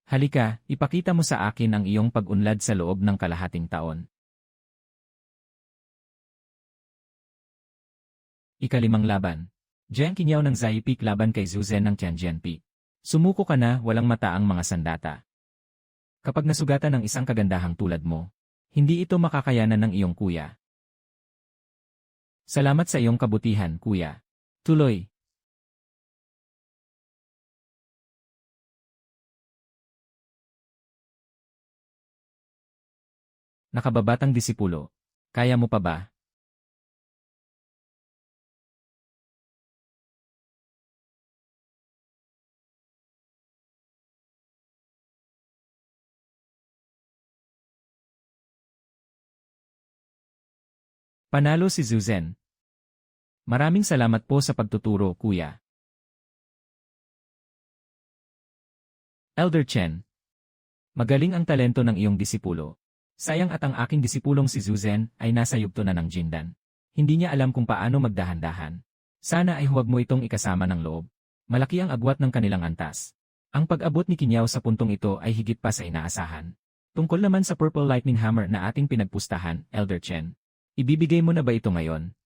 Halika, ipakita mo sa akin ang iyong pag-unlad sa loob ng kalahating taon. Ika-5 laban. Jiang Qingyao ng Zai Peak laban kay Zhu Zhen ng Tianjianpi. Sumuko ka na, walang mata ang mga sandata. Kapag nasugatan ng isang kagandahang tulad mo, hindi ito makakayanan ng iyong kuya. Salamat sa iyong kabutihan, kuya. Tuloy. Nakababatang disipulo. Kaya mo pa ba? Panalo si Zhu Zhen. Maraming salamat po sa pagtuturo, kuya. Elder Chen. Magaling ang talento ng iyong disipulo. Sayang at ang aking disipulong si Zhu Zhen ay nasa yugto na ng Jindan. Hindi niya alam kung paano magdahan-dahan. Sana ay huwag mo itong ikasama ng loob. Malaki ang agwat ng kanilang antas. Ang pag-abot ni Qingyao sa puntong ito ay higit pa sa inaasahan. Tungkol naman sa Purple Lightning Hammer na ating pinagpustahan, Elder Chen. Ibibigay mo na ba ito ngayon?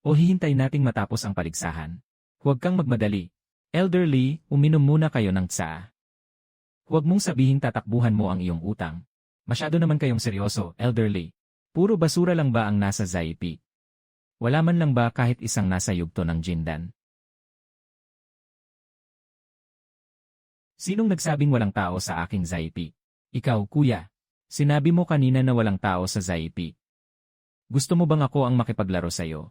O hihintay nating matapos ang paligsahan? Huwag kang magmadali. Elder Lee, uminom muna kayo ng tsaa. Huwag mong sabihing tatakbuhan mo ang iyong utang. Masyado naman kayong seryoso, Elder Lee. Puro basura lang ba ang nasa Zai Peak? Wala man lang ba kahit isang nasa yugto ng Jindan? Sinong nagsabing walang tao sa aking Zai Peak? Ikaw, kuya. Sinabi mo kanina na walang tao sa Zai Peak. Gusto mo bang ako ang makipaglaro sa'yo?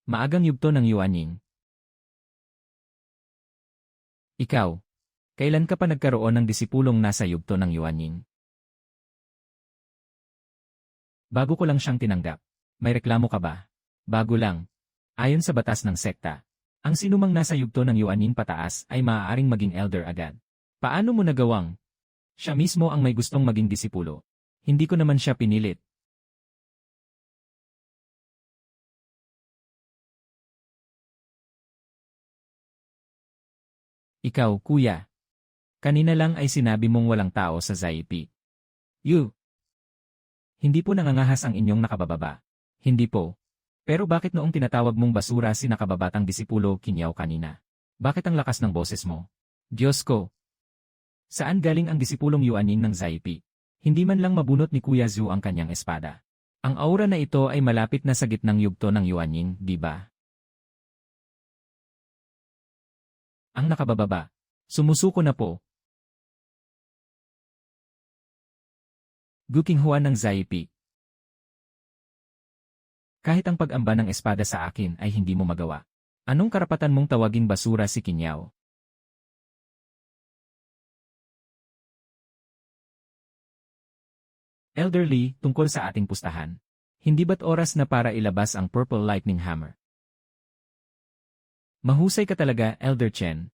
Maagang yugto ng Yuanying. Ikaw, kailan ka pa nagkaroon ng disipulong nasa yugto ng Yuanying? Bago ko lang siyang tinanggap. May reklamo ka ba? Bago lang. Ayon sa batas ng sekta, ang sinumang nasa yugto ng Yuanying pataas ay maaaring maging elder agad. Paano mo nagawang? Siya mismo ang may gustong maging disipulo. Hindi ko naman siya pinilit. Ikaw, kuya. Kanina lang ay sinabi mong walang tao sa Zai Peak. You. Hindi po nangangahas ang inyong nakabababa. Hindi po. Pero bakit noong tinatawag mong basura si nakababatang disipulo Kinyaw kanina? Bakit ang lakas ng boses mo? Diyos ko! Saan galing ang disipulong Yuaning ng Zaipi? Hindi man lang mabunot ni Kuya Zhu ang kanyang espada. Ang aura na ito ay malapit na sa gitnang yugto ng Yuaning, di ba? Ang nakabababa. Sumusuko na po. Guking Huan ng Zaipi. Kahit ang pag-amba ng espada sa akin ay hindi mo magawa. Anong karapatan mong tawaging basura si Kinyaw? Elderly, tungkol sa ating pustahan. Hindi ba't oras na para ilabas ang Purple Lightning Hammer? Mahusay ka talaga, Elder Chen.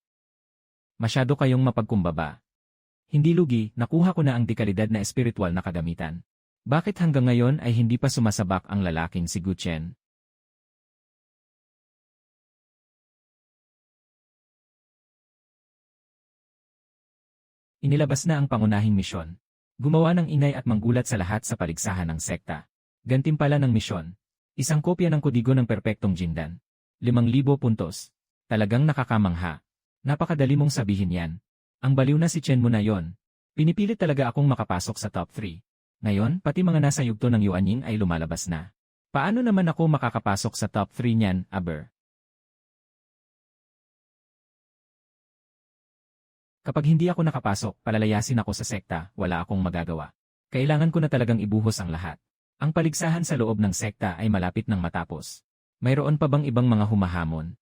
Masyado kayong mapagkumbaba. Hindi lugi, nakuha ko na ang dekalidad na espiritual na kagamitan. Bakit hanggang ngayon ay hindi pa sumasabak ang lalaking si Gu Chen? Inilabas na ang pangunahing misyon. Gumawa ng ingay at manggulat sa lahat sa paligsahan ng sekta. Gantimpala ng misyon. Isang kopya ng kodigo ng perpektong Jindan. 5,000 puntos. Talagang nakakamangha. Napakadali mong sabihin yan. Ang baliw na si Chen mo na yon. Pinipilit talaga akong makapasok sa top 3. Ngayon, pati mga nasa yugto ng Yuaning ay lumalabas na. Paano naman ako makakapasok sa top 3 niyan, Aber? Kapag hindi ako nakapasok, palalayasin ako sa sekta, wala akong magagawa. Kailangan ko na talagang ibuhos ang lahat. Ang paligsahan sa loob ng sekta ay malapit nang matapos. Mayroon pa bang ibang mga humahamon?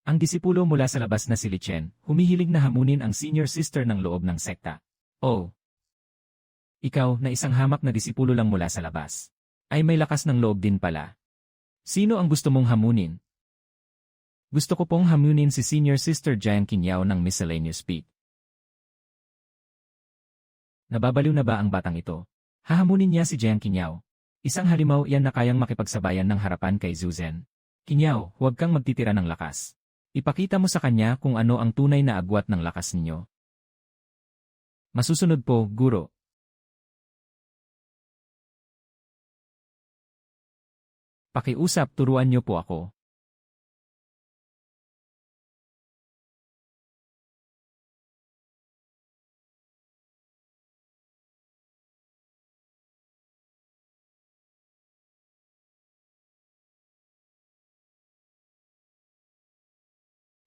Ang disipulo mula sa labas na si Li Chen, humihilig na hamunin ang senior sister ng loob ng sekta. Oh! Ikaw, na isang hamak na disipulo lang mula sa labas, ay may lakas ng loob din pala. Sino ang gusto mong hamunin? Gusto ko pong hamunin si Senior Sister Jiang Kinyaw ng Miscellaneous Peak. Nababaliw na ba ang batang ito? Hahamunin niya si Jiang Kinyaw. Isang halimaw yan na kayang makipagsabayan ng harapan kay Zhu Zhen. Kinyaw, huwag kang magtitira ng lakas. Ipakita mo sa kanya kung ano ang tunay na agwat ng lakas ninyo. Masusunod po, Guro. Pakiusap, turuan niyo po ako.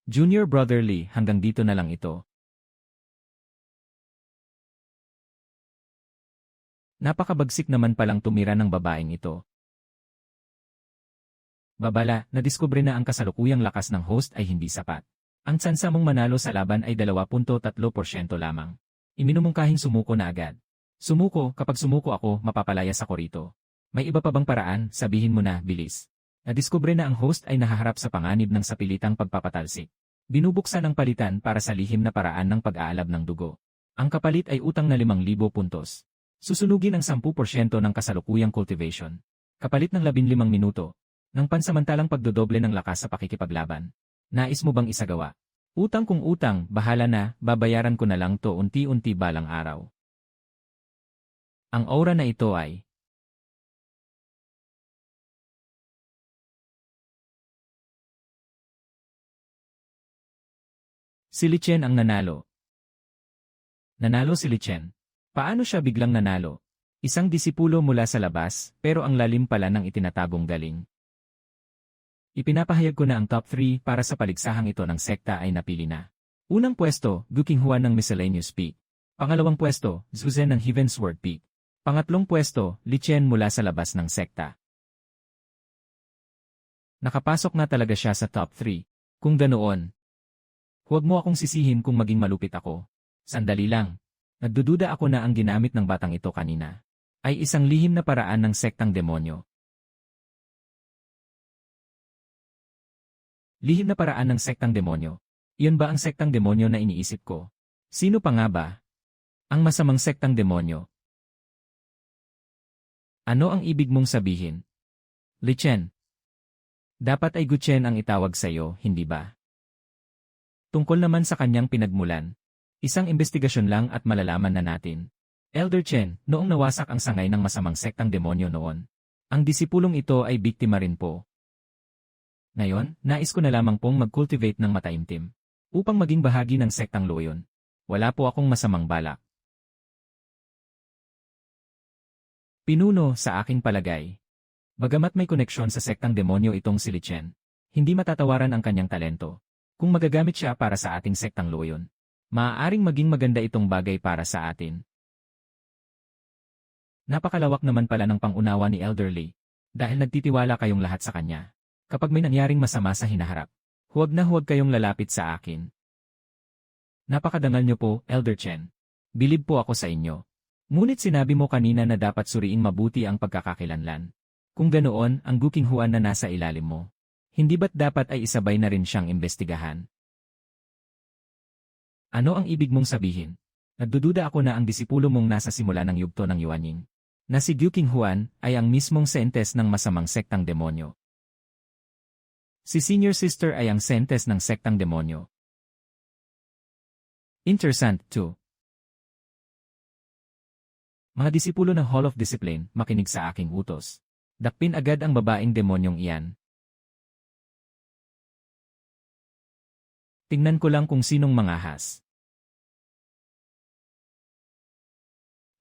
Junior Brother Lee, hanggang dito na lang ito. Napakabagsik naman palang tumira ng babaeng ito. Babala, nadiskubre na ang kasalukuyang lakas ng host ay hindi sapat. Ang tsansa mong manalo sa laban ay 2.3% lamang. Iminumungkahing sumuko na agad. Sumuko, kapag sumuko ako, mapapalayas ako rito. May iba pa bang paraan, sabihin mo na, bilis. Nadiskubre na ang host ay nahaharap sa panganib ng sapilitang pagpapatalsik. Binubuksan ang palitan para sa lihim na paraan ng pag-aalab ng dugo. Ang kapalit ay utang na 5,000 puntos. Susunugin ang 10% ng kasalukuyang cultivation. Kapalit ng 15 minuto. Ng pansamantalang pagdodoble ng lakas sa pakikipaglaban. Nais mo bang isagawa? Utang kung utang, bahala na, babayaran ko na lang to unti-unti balang araw. Ang aura na ito ay si Li Chen ang nanalo. Nanalo si Li Chen. Paano siya biglang nanalo? Isang disipulo mula sa labas, pero ang lalim pala ng itinatagong galing. Ipinapahayag ko na ang top 3 para sa paligsahang ito ng sekta ay napili na. Unang pwesto, Guking Huan ng Miscellaneous Peak. Pangalawang pwesto, Zhu Zhen ng Heavensward Peak. Pangatlong pwesto, Li Chen mula sa labas ng sekta. Nakapasok na talaga siya sa top 3. Kung ganoon, huwag mo akong sisihin kung maging malupit ako. Sandali lang. Nagdududa ako na ang ginamit ng batang ito kanina ay isang lihim na paraan ng sektang demonyo. Lihim na paraan ng sektang demonyo. Iyon ba ang sektang demonyo na iniisip ko? Sino pa nga ba? Ang masamang sektang demonyo. Ano ang ibig mong sabihin? Li Chen. Dapat ay Gu Chen ang itawag sa iyo, hindi ba? Tungkol naman sa kanyang pinagmulan. Isang investigasyon lang at malalaman na natin. Elder Chen, noong nawasak ang sangay ng masamang sektang demonyo noon, ang disipulong ito ay biktima rin po. Ngayon, nais ko na lamang pong mag-cultivate ng mataimtim upang maging bahagi ng sektang Luoyun. Wala po akong masamang balak. Pinuno sa aking palagay. Bagamat may koneksyon sa sektang demonyo itong si Li Chen, hindi matatawaran ang kanyang talento. Kung magagamit siya para sa ating sektang Luoyun, maaaring maging maganda itong bagay para sa atin. Napakalawak naman pala ng pangunawa ni Elder Lee, dahil nagtitiwala kayong lahat sa kanya. Kapag may nangyaring masama sa hinaharap, huwag na huwag kayong lalapit sa akin. Napakadangal niyo po, Elder Chen. Bilib po ako sa inyo. Ngunit sinabi mo kanina na dapat suriin mabuti ang pagkakakilanlan. Kung ganoon, ang Guking Huan na nasa ilalim mo, hindi ba't dapat ay isabay na rin siyang imbestigahan? Ano ang ibig mong sabihin? Nagdududa ako na ang disipulo mong nasa simula ng yugto ng Yuanying, na si Guking Huan ay ang mismong sentes ng masamang sektang demonyo. Si Senior Sister ay ang sentes ng sektang demonyo. Interessant, too. Mga disipulo ng Hall of Discipline, makinig sa aking utos. Dakpin agad ang babaeng demonyong iyan. Tingnan ko lang kung sinong mangahas.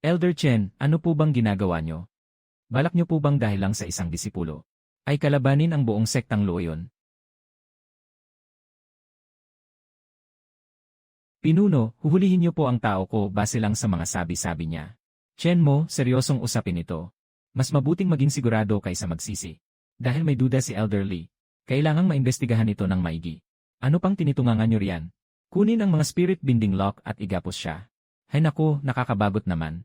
Elder Chen, ano po bang ginagawa nyo? Balak nyo po bang dahil lang sa isang disipulo ay kalabanin ang buong sektang Luoyun? Pinuno, huhulihin niyo po ang tao ko base lang sa mga sabi-sabi niya. Chen mo, seryosong usapin ito. Mas mabuting maging sigurado kaysa magsisi. Dahil may duda si Elder Lee, kailangang maimbestigahan ito ng maigi. Ano pang tinitungangan niyo riyan? Kunin ang mga spirit binding lock at igapos siya. Hay naku, nakakabagot naman.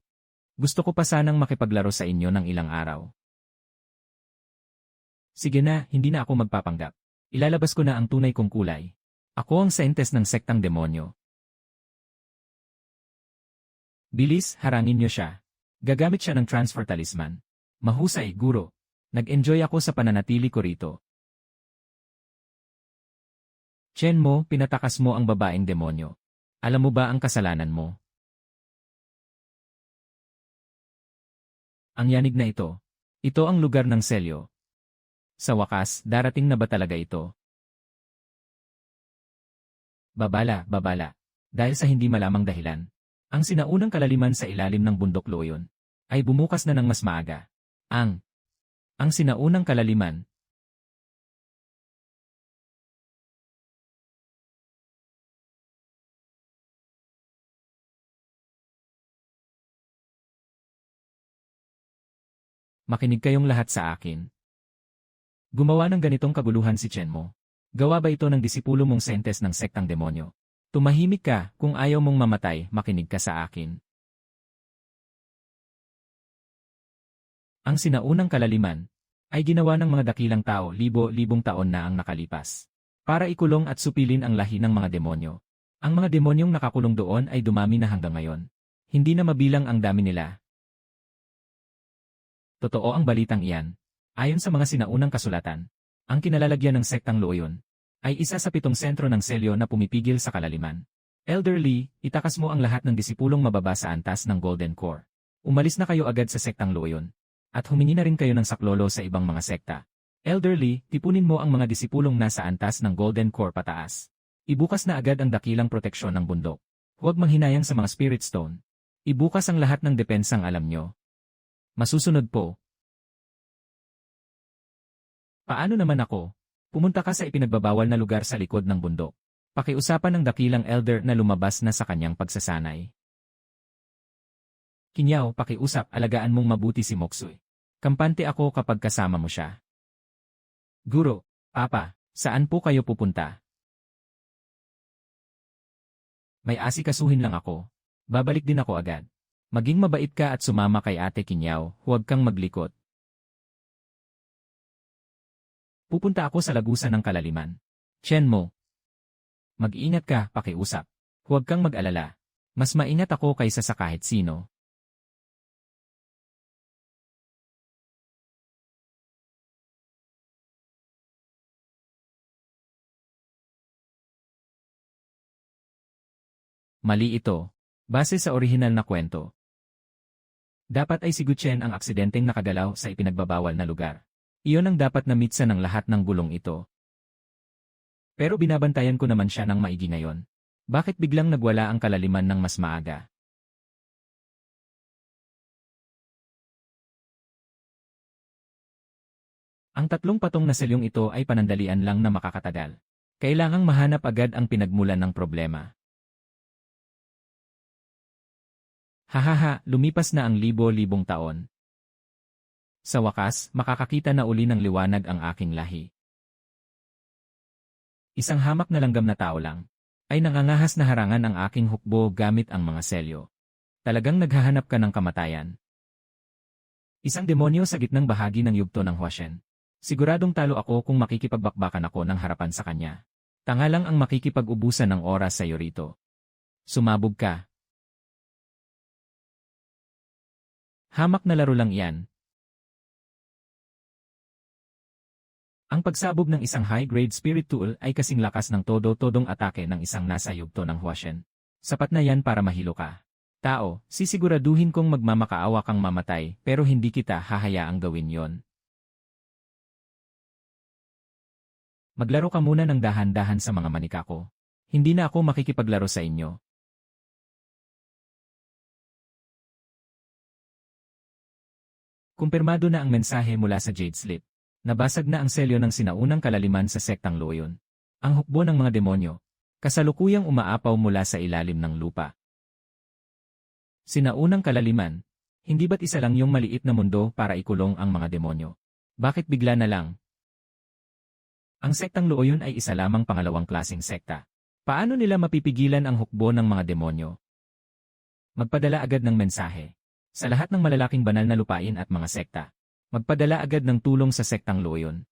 Gusto ko pa sanang makipaglaro sa inyo ng ilang araw. Sige na, hindi na ako magpapanggap. Ilalabas ko na ang tunay kong kulay. Ako ang sentes ng sektang demonyo. Bilis, harangin niyo siya. Gagamit siya ng transfer talisman. Mahusay, guro. Nag-enjoy ako sa pananatili ko rito. Chen mo, pinatakas mo ang babaeng demonyo. Alam mo ba ang kasalanan mo? Ang yanig na ito. Ito ang lugar ng selyo. Sa wakas, darating na ba talaga ito? Babala, babala. Dahil sa hindi malamang dahilan, ang sinaunang kalaliman sa ilalim ng bundok Luoyun ay bumukas na ng mas maaga. Ang sinaunang kalaliman. Makinig kayong lahat sa akin. Gumawa ng ganitong kaguluhan si Chen mo. Gawa ba ito ng disipulo mong sentes ng sektang demonyo? Tumahimik ka, kung ayaw mong mamatay, makinig ka sa akin. Ang sinaunang kalaliman ay ginawa ng mga dakilang tao libo-libong taon na ang nakalipas para ikulong at supilin ang lahi ng mga demonyo. Ang mga demonyong nakakulong doon ay dumami na hanggang ngayon. Hindi na mabilang ang dami nila. Totoo ang balitang iyan. Ayon sa mga sinaunang kasulatan, ang kinalalagyan ng sektang Luoyun ay isa sa 7 sentro ng selyo na pumipigil sa kalaliman. Elder Lee, itakas mo ang lahat ng disipulong mababa sa antas ng Golden Core. Umalis na kayo agad sa sektang Luoyun. At humingi na rin kayo ng saklolo sa ibang mga sekta. Elder Lee, tipunin mo ang mga disipulong nasa antas ng Golden Core pataas. Ibukas na agad ang dakilang proteksyon ng bundok. Huwag manghinayang sa mga Spirit Stone. Ibukas ang lahat ng depensang alam nyo. Masusunod po. Paano naman ako? Pumunta ka sa ipinagbabawal na lugar sa likod ng bundok. Pakiusapan ng dakilang elder na lumabas na sa kanyang pagsasanay. Kinyaw, pakiusap, alagaan mong mabuti si Moksui. Kampante ako kapag kasama mo siya. Guro, Papa, saan po kayo pupunta? May asikasuhin lang ako. Babalik din ako agad. Maging mabait ka at sumama kay Ate Kinyaw, huwag kang maglikot. Pupunta ako sa lagusan ng kalaliman. Chen mo. Mag-ingat ka, pakiusap. Huwag kang mag-alala. Mas maingat ako kaysa sa kahit sino. Mali ito. Base sa orihinal na kwento, Dapat ay si Gutchen ang aksidenteng nakagalaw sa ipinagbabawal na lugar. Iyon ang dapat na mitsa ng lahat ng gulong ito. Pero binabantayan ko naman siya ng maigi ngayon. Bakit biglang nagwala ang kalaliman ng mas maaga? Ang tatlong patong na selyong ito ay panandalian lang na makakatagal. Kailangang mahanap agad ang pinagmulan ng problema. Hahaha, lumipas na ang libo-libong taon. Sa wakas, makakakita na uli ng liwanag ang aking lahi. Isang hamak na langgam na tao lang, ay nangangahas na harangan ang aking hukbo gamit ang mga selyo. Talagang naghahanap ka ng kamatayan. Isang demonyo sa gitnang bahagi ng yugto ng Huashen. Siguradong talo ako kung makikipagbakbakan ako ng harapan sa kanya. Tanga lang ang makikipag-ubusan ng oras sa iyo rito. Sumabog ka. Hamak na laro lang iyan. Ang pagsabog ng isang high-grade spirit tool ay kasing lakas ng todo-todong atake ng isang nasa yugto ng Huashen. Sapat na yan para mahilo ka. Tao, sisiguraduhin kong magmamakaawa kang mamatay pero hindi kita hahayaang gawin yon. Maglaro ka muna ng dahan-dahan sa mga manika ko. Hindi na ako makikipaglaro sa inyo. Kumpirmado na ang mensahe mula sa Jade Slip. Nabasag na ang selyo ng sinaunang kalaliman sa sektang Luoyun. Ang hukbo ng mga demonyo, kasalukuyang umaapaw mula sa ilalim ng lupa. Sinaunang kalaliman, hindi ba't isa lang yung maliit na mundo para ikulong ang mga demonyo? Bakit bigla na lang? Ang sektang Luoyun ay isa lamang pangalawang klaseng sekta. Paano nila mapipigilan ang hukbo ng mga demonyo? Magpadala agad ng mensahe. Sa lahat ng malalaking banal na lupain at mga sekta. Magpadala agad ng tulong sa sektang Luoyun.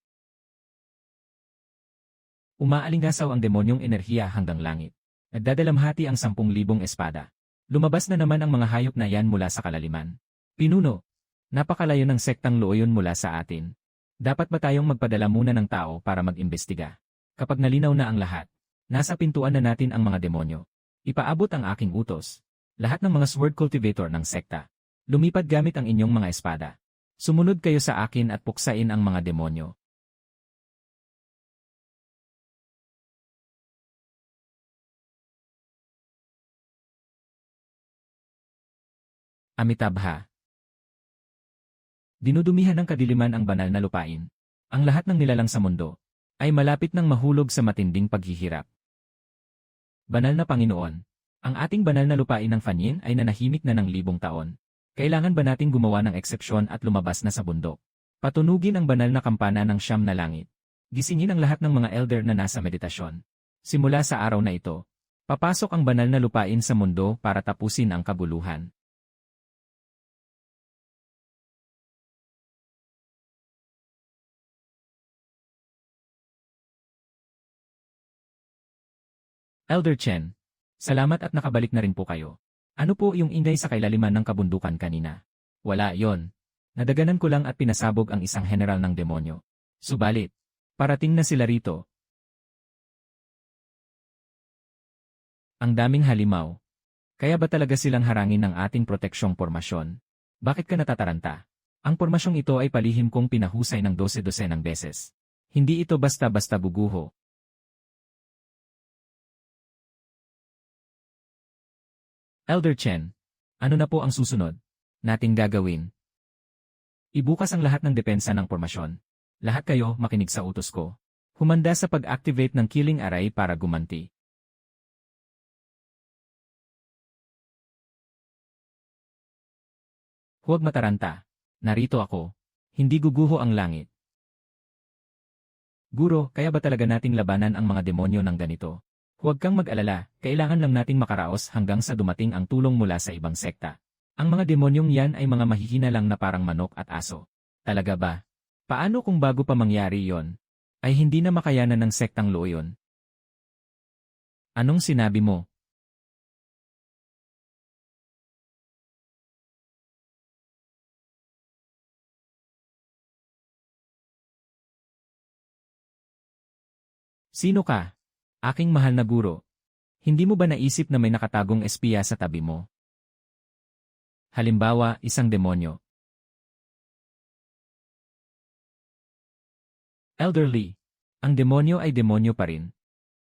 Umaalingasaw ang demonyong enerhiya hanggang langit. Nagdadalamhati ang 10,000 espada. Lumabas na naman ang mga hayop na yan mula sa kalaliman. Pinuno, napakalayo ng sektang Luoyun mula sa atin. Dapat ba tayong magpadala muna ng tao para mag-imbestiga? Kapag nalinaw na ang lahat, nasa pintuan na natin ang mga demonyo. Ipaabot ang aking utos. Lahat ng mga sword cultivator ng sekta. Lumipad gamit ang inyong mga espada. Sumunod kayo sa akin at puksain ang mga demonyo. Amitabha. Dinudumihan ng kadiliman ang banal na lupain. Ang lahat ng nilalang sa mundo ay malapit ng mahulog sa matinding paghihirap. Banal na Panginoon, ang ating banal na lupain ng Fanyin ay nanahimik na ng 1,000 taon. Kailangan ba nating gumawa ng eksepsyon at lumabas na sa bundok? Patunugin ang banal na kampana ng 9 na langit. Gisingin ang lahat ng mga elder na nasa meditasyon. Simula sa araw na ito, papasok ang banal na lupain sa mundo para tapusin ang kaguluhan. Elder Chen, salamat at nakabalik na rin po kayo. Ano po yung ingay sa kailaliman ng kabundukan kanina? Wala yon. Nadaganan ko lang at pinasabog ang isang general ng demonyo. Subalit, parating na sila rito. Ang daming halimaw. Kaya ba talaga silang harangin ng ating proteksyong pormasyon? Bakit ka natataranta? Ang pormasyong ito ay palihim kong pinahusay ng 12 ng beses. Hindi ito basta-basta buguho. Elder Chen, ano na po ang susunod nating gagawin? Ibukas ang lahat ng depensa ng pormasyon. Lahat kayo makinig sa utos ko. Humanda sa pag-activate ng killing array para gumanti. Huwag mataranta. Narito ako. Hindi guguho ang langit. Guro, kaya ba talaga nating labanan ang mga demonyo ng ganito? Huwag kang mag-alala, kailangan lang nating makaraos hanggang sa dumating ang tulong mula sa ibang sekta. Ang mga demonyong yan ay mga mahihina lang na parang manok at aso. Talaga ba? Paano kung bago pa mangyari yon, ay hindi na makayanan ng sektang Luoyun? Anong sinabi mo? Sino ka? Aking mahal na guro. Hindi mo ba naisip na may nakatagong espiya sa tabi mo? Halimbawa, isang demonyo. Elderly. Ang demonyo ay demonyo pa rin.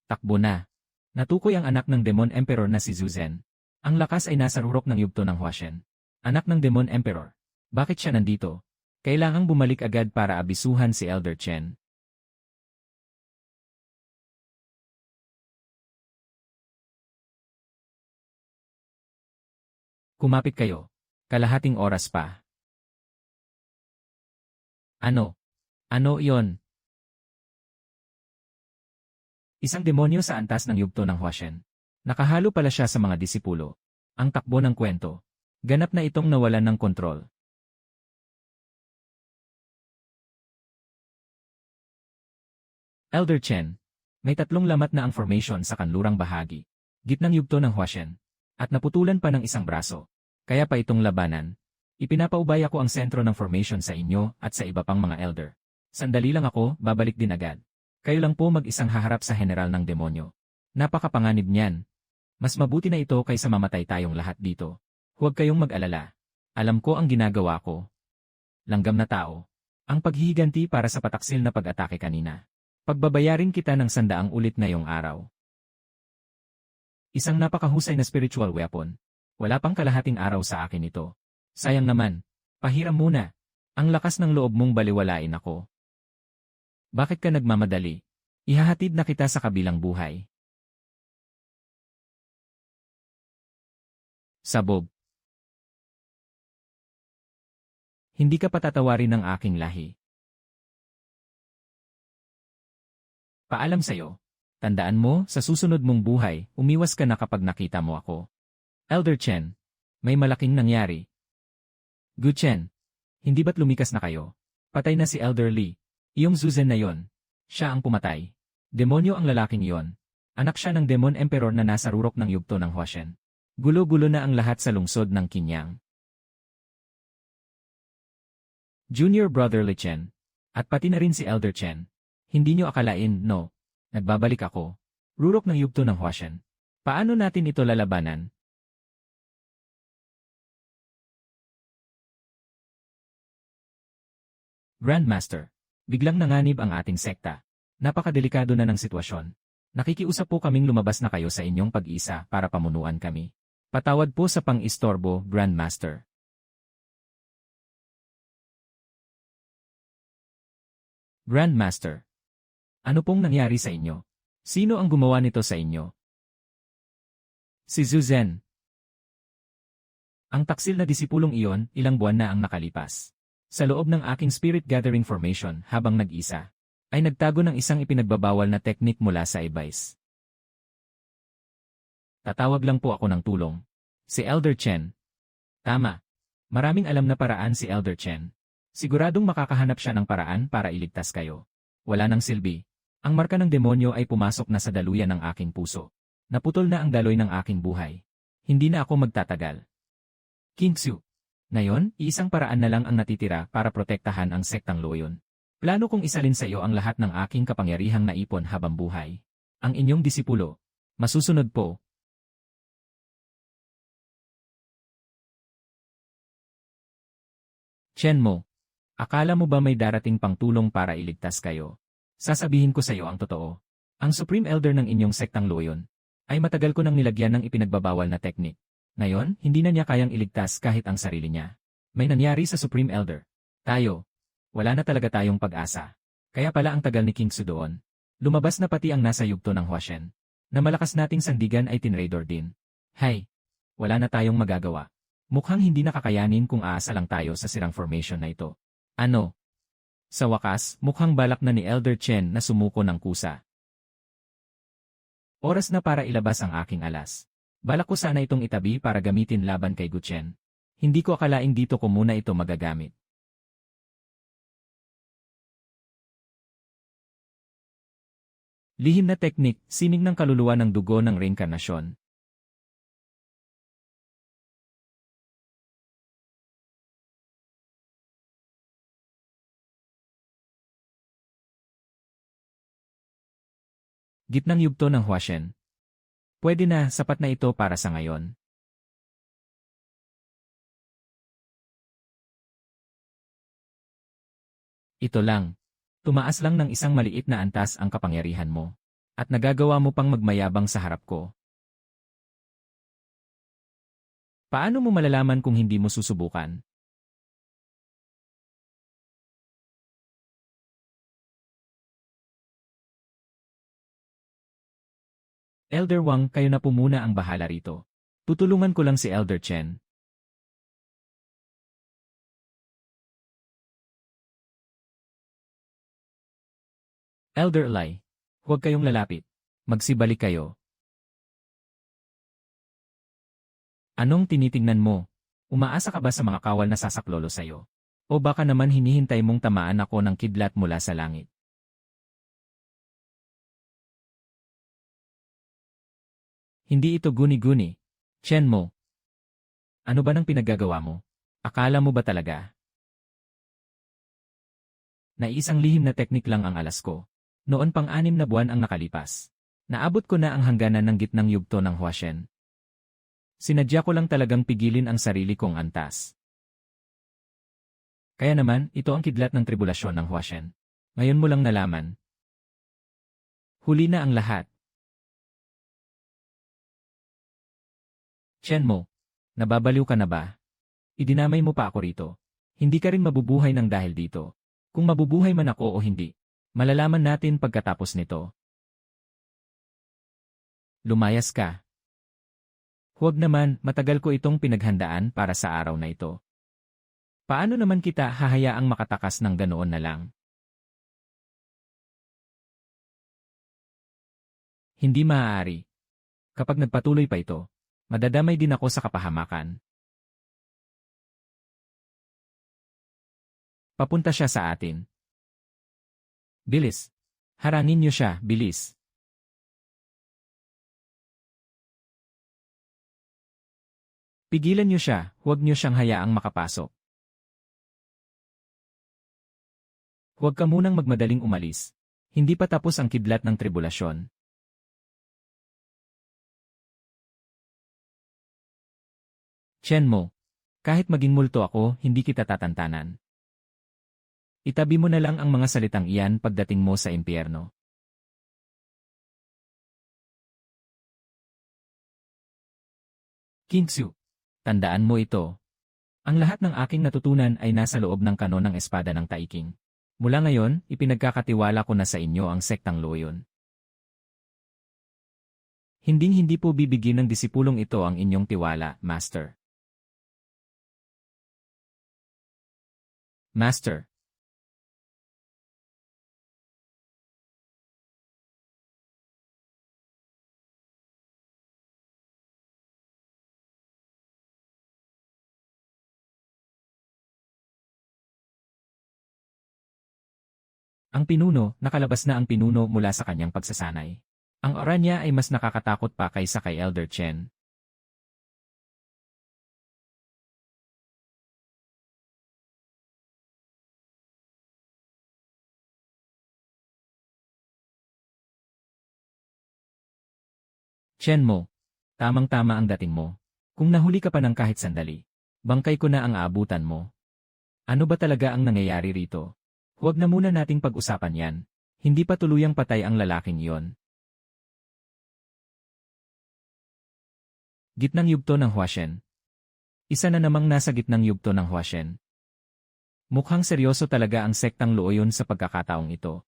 Takbo na. Natukoy ang anak ng Demon Emperor na si Zuzen. Ang lakas ay nasa rurok ng yugto ng Huashen. Anak ng Demon Emperor. Bakit siya nandito? Kailangang bumalik agad para abisuhan si Elder Chen. Kumapit kayo. Kalahating oras pa. Ano? Ano iyon? Isang demonyo sa antas ng yugto ng Huashen. Nakahalo pala siya sa mga disipulo. Ang takbo ng kwento. Ganap na itong nawalan ng kontrol. Elder Chen. May 3 lamat na ang formation sa kanlurang bahagi. Gitnang yugto ng Huashen. At naputulan pa ng isang braso. Kaya pa itong labanan. Ipinapaubay ako ang sentro ng formation sa inyo at sa iba pang mga elder. Sandali lang ako, babalik din agad. Kayo lang po mag-isang haharap sa general ng demonyo. Napakapanganib niyan. Mas mabuti na ito kaysa mamatay tayong lahat dito. Huwag kayong mag-alala. Alam ko ang ginagawa ko. Langgam na tao. Ang paghihiganti para sa pataksil na pag-atake kanina. Pagbabayarin kita ng 100 ulit ngayong araw. Isang napakahusay na spiritual weapon. Wala pang kalahating araw sa akin ito. Sayang naman. Pahiram muna. Ang lakas ng loob mong baliwalain ako. Bakit ka nagmamadali? Ihahatid na kita sa kabilang buhay. Sabog. Hindi ka patatawarin ng aking lahi. Paalam sa'yo. Tandaan mo, sa susunod mong buhay, umiwas ka na kapag nakita mo ako. Elder Chen. May malaking nangyari. Gu Chen. Hindi ba't lumikas na kayo? Patay na si Elder Li. Iyong Zuzen na yon. Siya ang pumatay. Demonyo ang lalaking iyon. Anak siya ng Demon Emperor na nasa rurok ng yugto ng Huashen. Gulo-gulo na ang lahat sa lungsod ng Qinyang. Junior Brother Li Chen. At pati na rin si Elder Chen. Hindi nyo akalain, no? Nagbabalik ako. Rurok ng yugto ng Huashen. Paano natin ito lalabanan? Grandmaster. Biglang nanganib ang ating sekta. Napakadelikado na ng sitwasyon. Nakikiusap po kaming lumabas na kayo sa inyong pag-isa para pamunuan kami. Patawad po sa pang-istorbo, Grandmaster. Grandmaster. Ano pong nangyari sa inyo? Sino ang gumawa nito sa inyo? Si Zuzen. Ang taksil na disipulong iyon, ilang buwan na ang nakalipas. Sa loob ng aking spirit gathering formation habang nag-isa, ay nagtago ng isang ipinagbabawal na teknik mula sa Ibais. Tatawag lang po ako ng tulong. Si Elder Chen. Tama. Maraming alam na paraan si Elder Chen. Siguradong makakahanap siya ng paraan para iligtas kayo. Wala nang silbi. Ang marka ng demonyo ay pumasok na sa daluyan ng aking puso. Naputol na ang daloy ng aking buhay. Hindi na ako magtatagal. Kingsu. Ngayon, iisang paraan na lang ang natitira para protektahan ang sektang Loyon. Plano kong isalin sa iyo ang lahat ng aking kapangyarihang naipon habang buhay. Ang inyong disipulo. Masusunod po. Chen mo. Akala mo ba may darating pang tulong para iligtas kayo? Sasabihin ko sa iyo ang totoo. Ang Supreme Elder ng inyong sektang Loyon ay matagal ko nang nilagyan ng ipinagbabawal na teknik. Ngayon, hindi na niya kayang iligtas kahit ang sarili niya. May nangyari sa Supreme Elder. Tayo. Wala na talaga tayong pag-asa. Kaya pala ang tagal ni King Su doon. Lumabas na pati ang nasa yugto ng Huashen. Na malakas nating sandigan ay tinraidor din. Hay. Wala na tayong magagawa. Mukhang hindi nakakayanin kung aasa lang tayo sa sirang formation na ito. Ano? Sa wakas, mukhang balak na ni Elder Chen na sumuko ng kusa. Oras na para ilabas ang aking alas. Balak ko sana itong itabi para gamitin laban kay Gu Chen. Hindi ko akalaing dito ko muna ito magagamit. Lihim na teknik, sining ng kaluluwa ng dugo ng reinkarnasyon. Gitnang yugto ng Huashen. Pwede na, sapat na ito para sa ngayon. Ito lang. Tumaas lang ng isang maliit na antas ang kapangyarihan mo. At nagagawa mo pang magmayabang sa harap ko. Paano mo malalaman kung hindi mo susubukan? Elder Wang, kayo na po muna ang bahala rito. Tutulungan ko lang si Elder Chen. Elder Lai, huwag kayong lalapit. Magsibalik kayo. Anong tinitingnan mo? Umaasa ka ba sa mga kawal na sasaklolo sa'yo? O baka naman hinihintay mong tamaan ako ng kidlat mula sa langit? Hindi ito guni-guni. Chen mo. Ano ba nang pinagagawa mo? Akala mo ba talaga? Na isang lihim na teknik lang ang alas ko. Noon pang 6 na buwan ang nakalipas. Naabot ko na ang hangganan ng gitnang yugto ng Huashen. Sinadya ko lang talagang pigilin ang sarili kong antas. Kaya naman, ito ang kidlat ng tribulasyon ng Huashen. Ngayon mo lang nalaman. Huli na ang lahat. Chen mo, nababaliw ka na ba? Idinamay mo pa ako rito. Hindi ka rin mabubuhay ng dahil dito. Kung mabubuhay man ako o hindi, malalaman natin pagkatapos nito. Lumayas ka. Huwag naman, matagal ko itong pinaghandaan para sa araw na ito. Paano naman kita hahayaang makatakas ng ganoon na lang? Hindi maaari. Kapag nagpatuloy pa ito, madadamay din ako sa kapahamakan. Papunta siya sa atin. Bilis. Harangin niyo siya, bilis. Pigilan niyo siya, huwag niyo siyang hayaang makapasok. Huwag ka munang magmadaling umalis. Hindi pa tapos ang kidlat ng tribulasyon. Chen mo. Kahit maging multo ako, hindi kita tatantanan. Itabi mo na lang ang mga salitang iyan pagdating mo sa impyerno. Kingsu. Tandaan mo ito. Ang lahat ng aking natutunan ay nasa loob ng kanon ng espada ng Taiking. Mula ngayon, ipinagkakatiwala ko na sa inyo ang sektang Luoyun. Hinding-hindi po bibigyan ng disipulong ito ang inyong tiwala, Master. Master. Ang pinuno, nakalabas na ang pinuno mula sa kanyang pagsasanay. Ang aura niya ay mas nakakatakot pa kaysa kay Elder Chen. Chen mo, tamang-tama ang dating mo. Kung nahuli ka pa ng kahit sandali, bangkay ko na ang aabutan mo. Ano ba talaga ang nangyayari rito? Huwag na muna nating pag-usapan yan. Hindi pa tuluyang patay ang lalaking iyon. Gitnang yugto ng Huashen. Isa na namang nasa gitnang yugto ng Huashen. Mukhang seryoso talaga ang sektang Luoyun sa pagkakataong ito.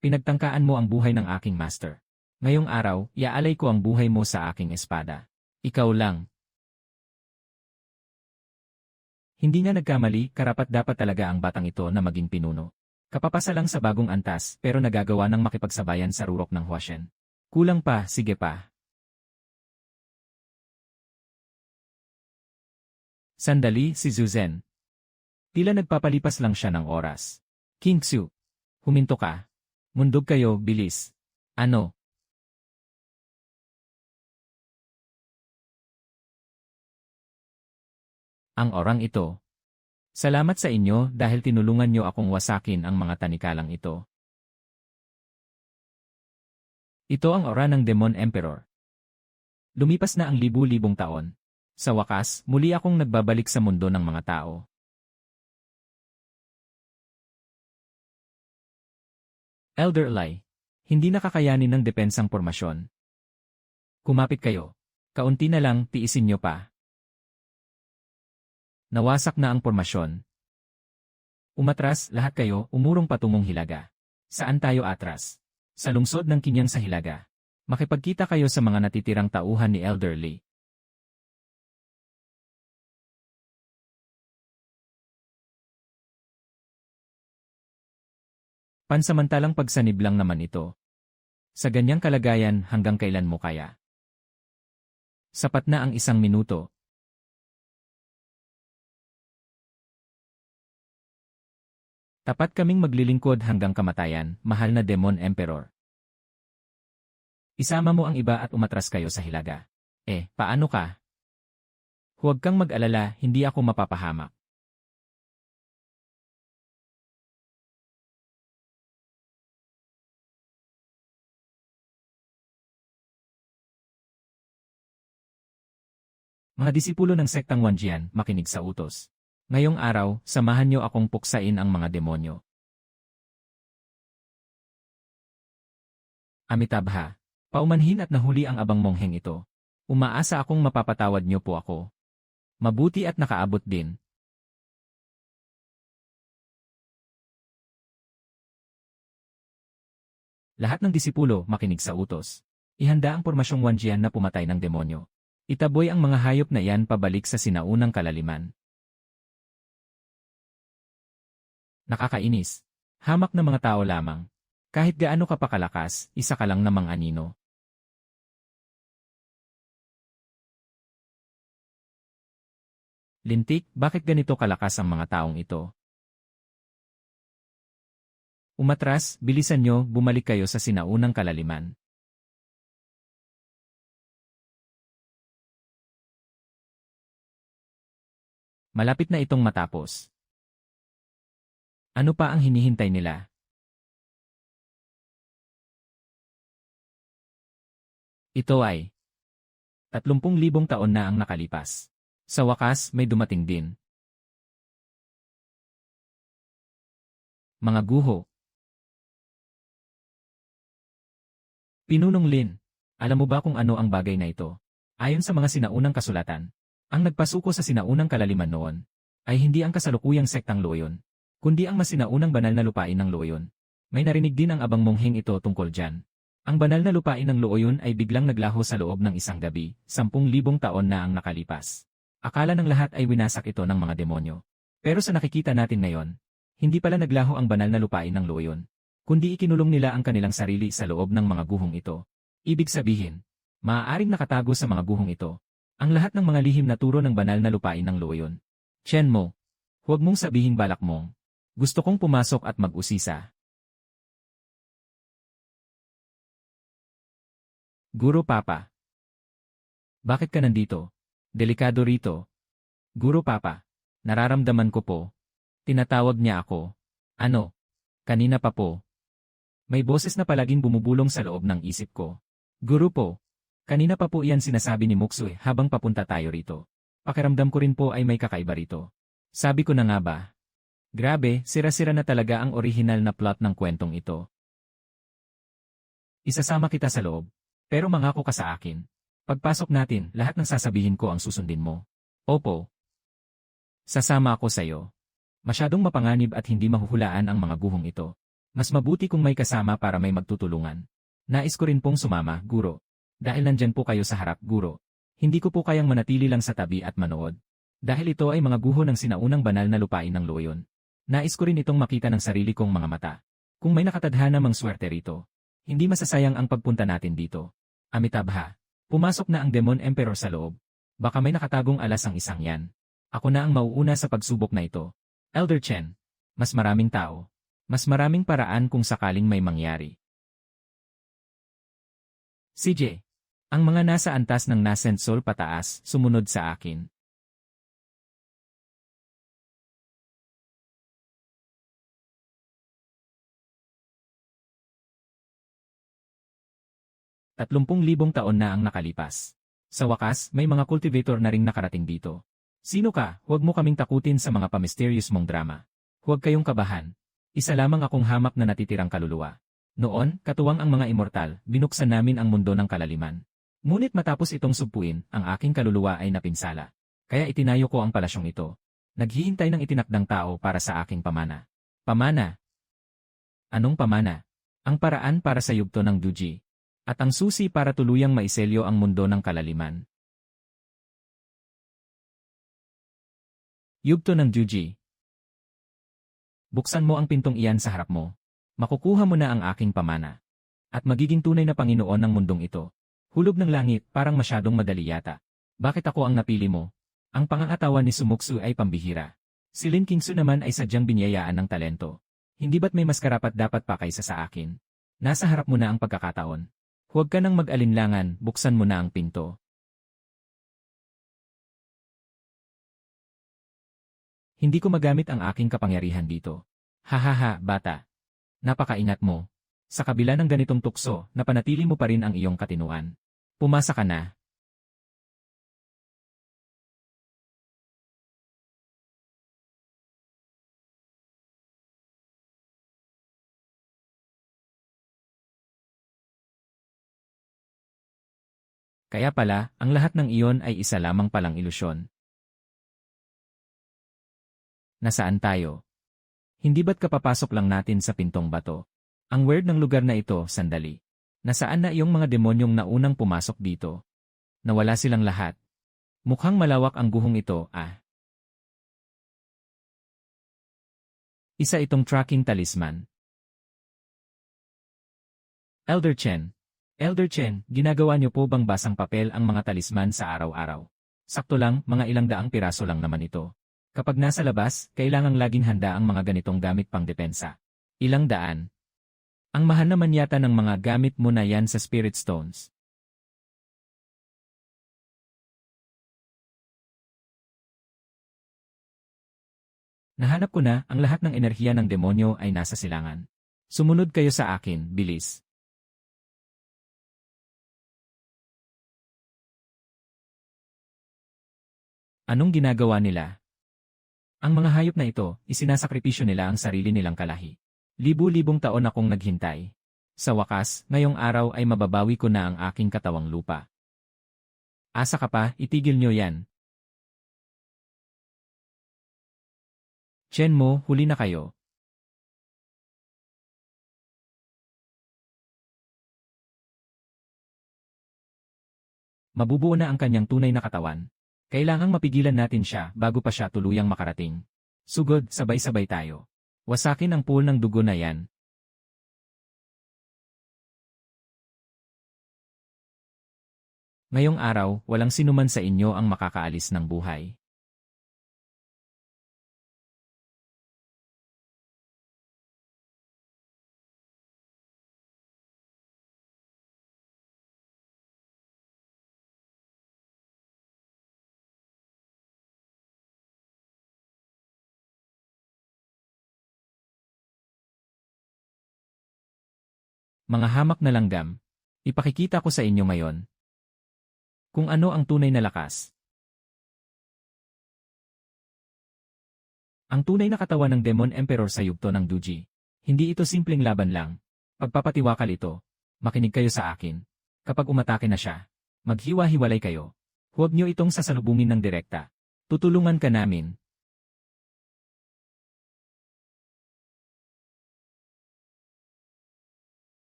Pinagtangkaan mo ang buhay ng aking master. Ngayong araw, iaalay ko ang buhay mo sa aking espada. Ikaw lang. Hindi nga nagkamali, karapat-dapat talaga ang batang ito na maging pinuno. Kapapasa lang sa bagong antas, pero nagagawa ng makipagsabayan sa rurok ng Huashen. Kulang pa, sige pa. Sandali, si Zuzhen. Tila nagpapalipas lang siya ng oras. Kingsu. Huminto ka. Mundog kayo, bilis. Ano? Ang orang ito. Salamat sa inyo dahil tinulungan niyo akong wasakin ang mga tanikalang ito. Ito ang aura ng Demon Emperor. Lumipas na ang libu-libong taon. Sa wakas, muli akong nagbabalik sa mundo ng mga tao. Elder Lai, hindi nakakayanin ng depensang pormasyon. Kumapit kayo. Kaunti na lang, tiisin nyo pa. Nawasak na ang pormasyon. Umatras, lahat kayo, umurong patungong Hilaga. Saan tayo atras? Sa lungsod ng Kinyang sa Hilaga. Makipagkita kayo sa mga natitirang tauhan ni Elder Li. Pansamantalang pagsanib lang naman ito. Sa ganyang kalagayan, hanggang kailan mo kaya? Sapat na ang 1 minuto. Tapat kaming maglilingkod hanggang kamatayan, mahal na Demon Emperor. Isama mo ang iba at umatras kayo sa Hilaga. Paano ka? Huwag kang mag-alala, hindi ako mapapahamak. Mga disipulo ng sektang Wanjian, makinig sa utos. Ngayong araw, samahan niyo akong puksain ang mga demonyo. Amitabha, paumanhin at nahuli ang abang mongheng ito. Umaasa akong mapapatawad niyo po ako. Mabuti at nakaabot din. Lahat ng disipulo, makinig sa utos. Ihanda ang pormasyong Wanjian na pumatay ng demonyo. Itaboy ang mga hayop na iyan pabalik sa sinaunang kalaliman. Nakakainis. Hamak na mga tao lamang. Kahit gaano ka pa kalakas, isa ka lang namang anino. Lintik, bakit ganito kalakas ang mga taong ito? Umatras, bilisan nyo, bumalik kayo sa sinaunang kalaliman. Malapit na itong matapos. Ano pa ang hinihintay nila? Ito ay 30,000 taon na ang nakalipas. Sa wakas, may dumating din. Mga guho. Pinunong Lin, alam mo ba kung ano ang bagay na ito? Ayon sa mga sinaunang kasulatan, ang nagpasuko sa sinaunang kalaliman noon ay hindi ang kasalukuyang sektang Luoyun, kundi ang mas sinaunang banal na lupain ng Luoyun. May narinig din ang abang mongheng ito tungkol dyan. Ang banal na lupain ng Luoyun ay biglang naglaho sa loob ng isang gabi, 10,000 taon na ang nakalipas. Akala ng lahat ay winasak ito ng mga demonyo. Pero sa nakikita natin ngayon, hindi pala naglaho ang banal na lupain ng Luoyun, kundi ikinulong nila ang kanilang sarili sa loob ng mga guhong ito. Ibig sabihin, maaaring nakatago sa mga guhong ito ang lahat ng mga lihim na turo ng banal na lupain ng Luoyun. Chen mo, huwag mong sabihing balak mong gusto kong pumasok at mag-usisa. Guro Papa. Bakit ka nandito? Delikado rito. Guro Papa, nararamdaman ko po. Tinatawag niya ako. Ano? Kanina pa po. May boses na palaging bumubulong sa loob ng isip ko. Guro po, kanina pa po iyan sinasabi ni Muksue habang papunta tayo rito. Pakiramdam ko rin po ay may kakaiba rito. Sabi ko na nga ba? Grabe, sira-sira na talaga ang orihinal na plot ng kwentong ito. Isasama kita sa loob. Pero mangako ka sa akin. Pagpasok natin, lahat ng sasabihin ko ang susundin mo. Opo. Sasama ako sa'yo. Masyadong mapanganib at hindi mahuhulaan ang mga guhong ito. Mas mabuti kung may kasama para may magtutulungan. Nais ko rin pong sumama, Guro. Dahil nandyan po kayo sa harap, Guro. Hindi ko po kayang manatili lang sa tabi at manood. Dahil ito ay mga guho ng sinaunang banal na lupain ng Luoyun. Nais ko rin itong makita ng sarili kong mga mata. Kung may nakatadhana mang swerte rito, hindi masasayang ang pagpunta natin dito. Amitabha, pumasok na ang Demon Emperor sa loob. Baka may nakatagong alas ang isang yan. Ako na ang mauuna sa pagsubok na ito. Elder Chen, mas maraming tao. Mas maraming paraan kung sakaling may mangyari. CJ, ang mga nasa antas ng Nascent Soul pataas, sumunod sa akin. Tatlumpung-libong taon na ang nakalipas. Sa wakas, may mga cultivator na ring nakarating dito. Sino ka? Huwag mo kaming takutin sa mga pa-mysterious mong drama. Huwag kayong kabahan. Isa lamang akong hamak na natitirang kaluluwa. Noon, katuwang ang mga immortal, binuksan namin ang mundo ng kalaliman. Ngunit matapos itong sugpuin, ang aking kaluluwa ay napinsala. Kaya itinayo ko ang palasyong ito. Naghihintay ng itinakdang tao para sa aking pamana. Pamana? Anong pamana? Ang paraan para sa yugto ng Duji. At ang susi para tuluyang maiselyo ang mundo ng kalaliman. Yugto ng Duji. Buksan mo ang pintong iyan sa harap mo. Makukuha mo na ang aking pamana. At magiging tunay na Panginoon ng mundong ito. Hulog ng langit, parang masyadong madali yata. Bakit ako ang napili mo? Ang pangangatawan ni Sumuksu ay pambihira. Si Lin Kingsu naman ay sadyang binyayaan ng talento. Hindi ba't may mas karapat dapat pa kaysa sa akin? Nasa harap mo na ang pagkakataon. Huwag ka nang mag-alinlangan, buksan mo na ang pinto. Hindi ko magamit ang aking kapangyarihan dito. Hahaha, bata. Napakaingat mo. Sa kabila ng ganitong tukso, napanatili mo pa rin ang iyong katinuan. Pumasa ka na. Kaya pala, ang lahat ng iyon ay isa lamang palang ilusyon. Nasaan tayo? Hindi ba't kapapasok lang natin sa pintong bato? Ang weird ng lugar na ito, sandali. Nasaan na iyong mga demonyong naunang pumasok dito? Nawala silang lahat. Mukhang malawak ang guhong ito, ah. Isa itong tracking talisman. Elder Chen. Elder Chen, ginagawa niyo po bang basang papel ang mga talisman sa araw-araw? Sakto lang, mga ilang daang piraso lang naman ito. Kapag nasa labas, kailangang laging handa ang mga ganitong gamit pang depensa. Ilang daan. Ang mahal naman yata ng mga gamit mo na yan sa Spirit Stones. Nahanap ko na, ang lahat ng enerhiya ng demonyo ay nasa silangan. Sumunod kayo sa akin, bilis. Anong ginagawa nila? Ang mga hayop na ito, isinasakripisyo nila ang sarili nilang kalahi. Libu-libong taon akong naghintay. Sa wakas, ngayong araw ay mababawi ko na ang aking katawang lupa. Asa ka pa, itigil nyo yan. Chen mo, huli na kayo. Mabubuo na ang kanyang tunay na katawan. Kailangang mapigilan natin siya bago pa siya tuluyang makarating. Sugod, sabay-sabay tayo. Wasakin ang pool ng dugo na yan. Ngayong araw, walang sinuman sa inyo ang makakaalis ng buhay. Mga hamak na langgam, ipakikita ko sa inyo ngayon kung ano ang tunay na lakas. Ang tunay na katawan ng Demon Emperor sa yugto ng Duji. Hindi ito simpleng laban lang. Pagpapatiwakal ito. Makinig kayo sa akin. Kapag umatake na siya, maghiwa-hiwalay kayo. Huwag niyo itong sasalubungin ng direkta. Tutulungan ka namin.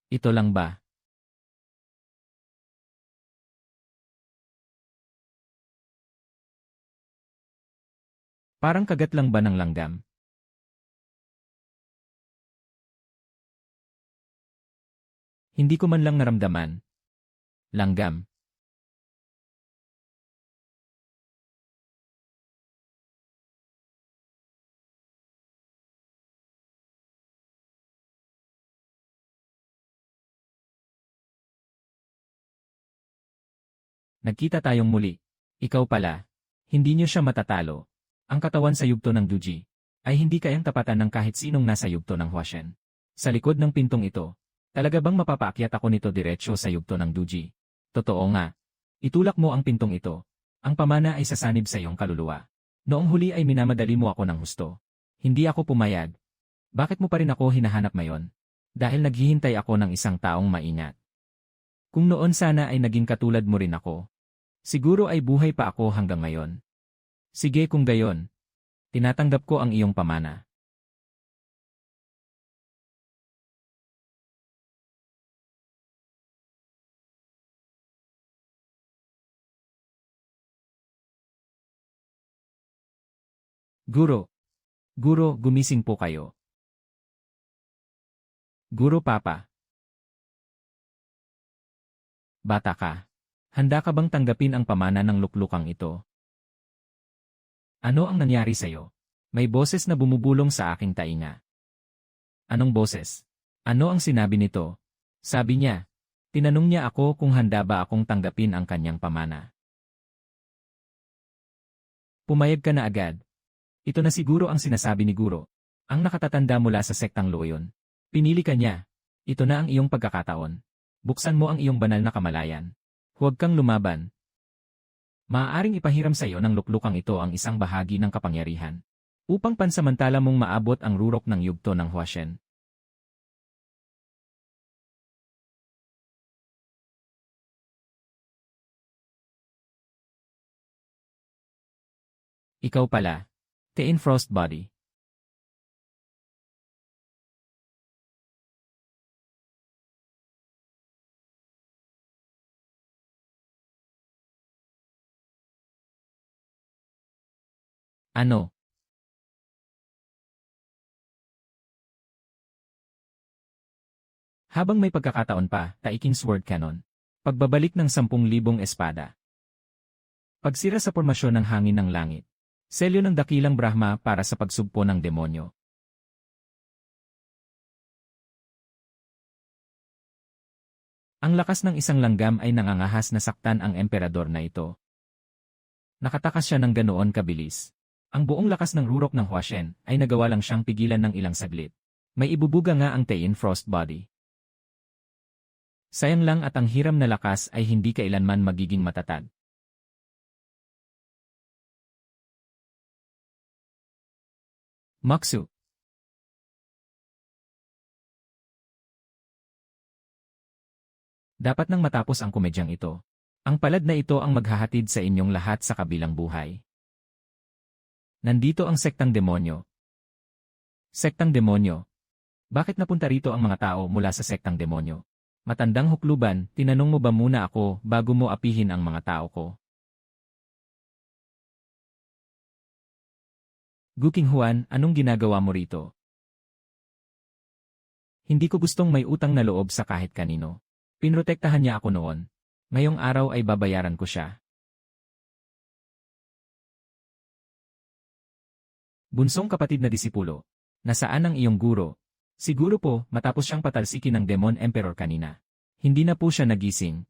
Ito lang ba? Parang kagat lang ba ng langgam? Hindi ko man lang naramdaman. Langgam. Nagkita tayong muli. Ikaw pala. Hindi niyo siya matatalo. Ang katawan sa yugto ng Duji ay hindi kayang tapatan ng kahit sinong nasa yugto ng Huashen. Sa likod ng pintong ito, talaga bang mapapaakyat ako nito diretsyo sa yugto ng Duji? Totoo nga. Itulak mo ang pintong ito. Ang pamana ay sasanib sa iyong kaluluwa. Noong huli ay minamadali mo ako ng husto. Hindi ako pumayag. Bakit mo pa rin ako hinahanap ngayon? Dahil naghihintay ako ng isang taong maingat. Kung noon sana ay naging katulad mo rin ako, siguro ay buhay pa ako hanggang ngayon. Sige kung gayon, tinatanggap ko ang iyong pamana. Guro, gumising po kayo. Guro Papa. Bata ka. Handa ka bang tanggapin ang pamana ng luklukang ito? Ano ang nangyari sa'yo? May boses na bumubulong sa aking tainga. Anong boses? Ano ang sinabi nito? Sabi niya. Tinanong niya ako kung handa ba akong tanggapin ang kanyang pamana. Pumayag ka na agad. Ito na siguro ang sinasabi ni Guro. Ang nakatatanda mula sa sektang Loyon. Pinili ka niya. Ito na ang iyong pagkakataon. Buksan mo ang iyong banal na kamalayan. Huwag kang lumaban. Maaaring ipahiram sa iyo ng luklukang ito ang isang bahagi ng kapangyarihan. Upang pansamantala mong maabot ang rurok ng yugto ng Huashen. Ikaw pala. Tein Frostbody. Ano? Habang may pagkakataon pa, taiking sword cannon. Pagbabalik ng 10,000 espada. Pagsira sa pormasyon ng hangin ng langit. Selyo ng dakilang Brahma para sa pagsugpo ng demonyo. Ang lakas ng isang langgam ay nangangahas na saktan ang emperador na ito. Nakatakas siya ng ganoon kabilis. Ang buong lakas ng rurok ng Huashen ay nagawa lang siyang pigilan ng ilang saglit. May ibubuga nga ang Tein Frostbody. Sayang lang at ang hiram na lakas ay hindi kailanman magiging matatag. Maksu. Dapat nang matapos ang komedyang ito. Ang palad na ito ang maghahatid sa inyong lahat sa kabilang buhay. Nandito ang sektang demonyo. Sektang demonyo. Bakit napunta rito ang mga tao mula sa sektang demonyo? Matandang hukluban, tinanong mo ba muna ako bago mo apihin ang mga tao ko? Guking Juan, anong ginagawa mo rito? Hindi ko gustong may utang na loob sa kahit kanino. Pinrotektahan niya ako noon. Ngayong araw ay babayaran ko siya. Bunsong kapatid na disipulo. Nasaan ang iyong guro? Siguro po, matapos siyang patalsikin ng Demon Emperor kanina. Hindi na po siya nagising.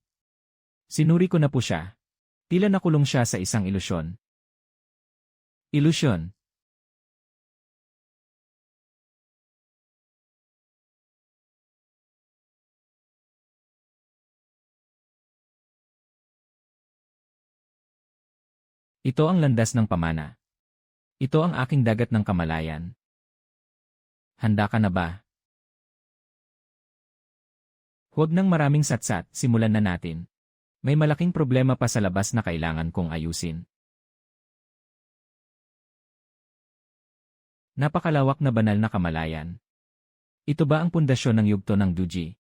Sinuri ko na po siya. Tila nakulong siya sa isang ilusyon. Ilusyon. Ito ang landas ng pamana. Ito ang aking dagat ng kamalayan. Handa ka na ba? Huwag nang maraming satsat, simulan na natin. May malaking problema pa sa labas na kailangan kong ayusin. Napakalawak na banal na kamalayan. Ito ba ang pundasyon ng yugto ng Duji?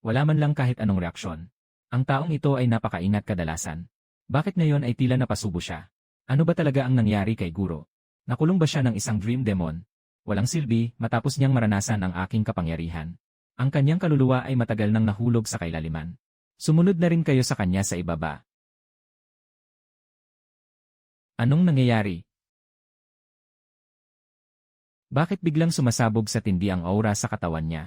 Wala man lang kahit anong reaksyon. Ang taong ito ay napakaingat kadalasan. Bakit ngayon ay tila napasubo siya? Ano ba talaga ang nangyari kay Guro? Nakulong ba siya ng isang dream demon? Walang silbi, matapos niyang maranasan ang aking kapangyarihan. Ang kanyang kaluluwa ay matagal nang nahulog sa kailaliman. Sumunod na rin kayo sa kanya sa ibaba. Anong nangyayari? Bakit biglang sumasabog sa tindi ang aura sa katawan niya?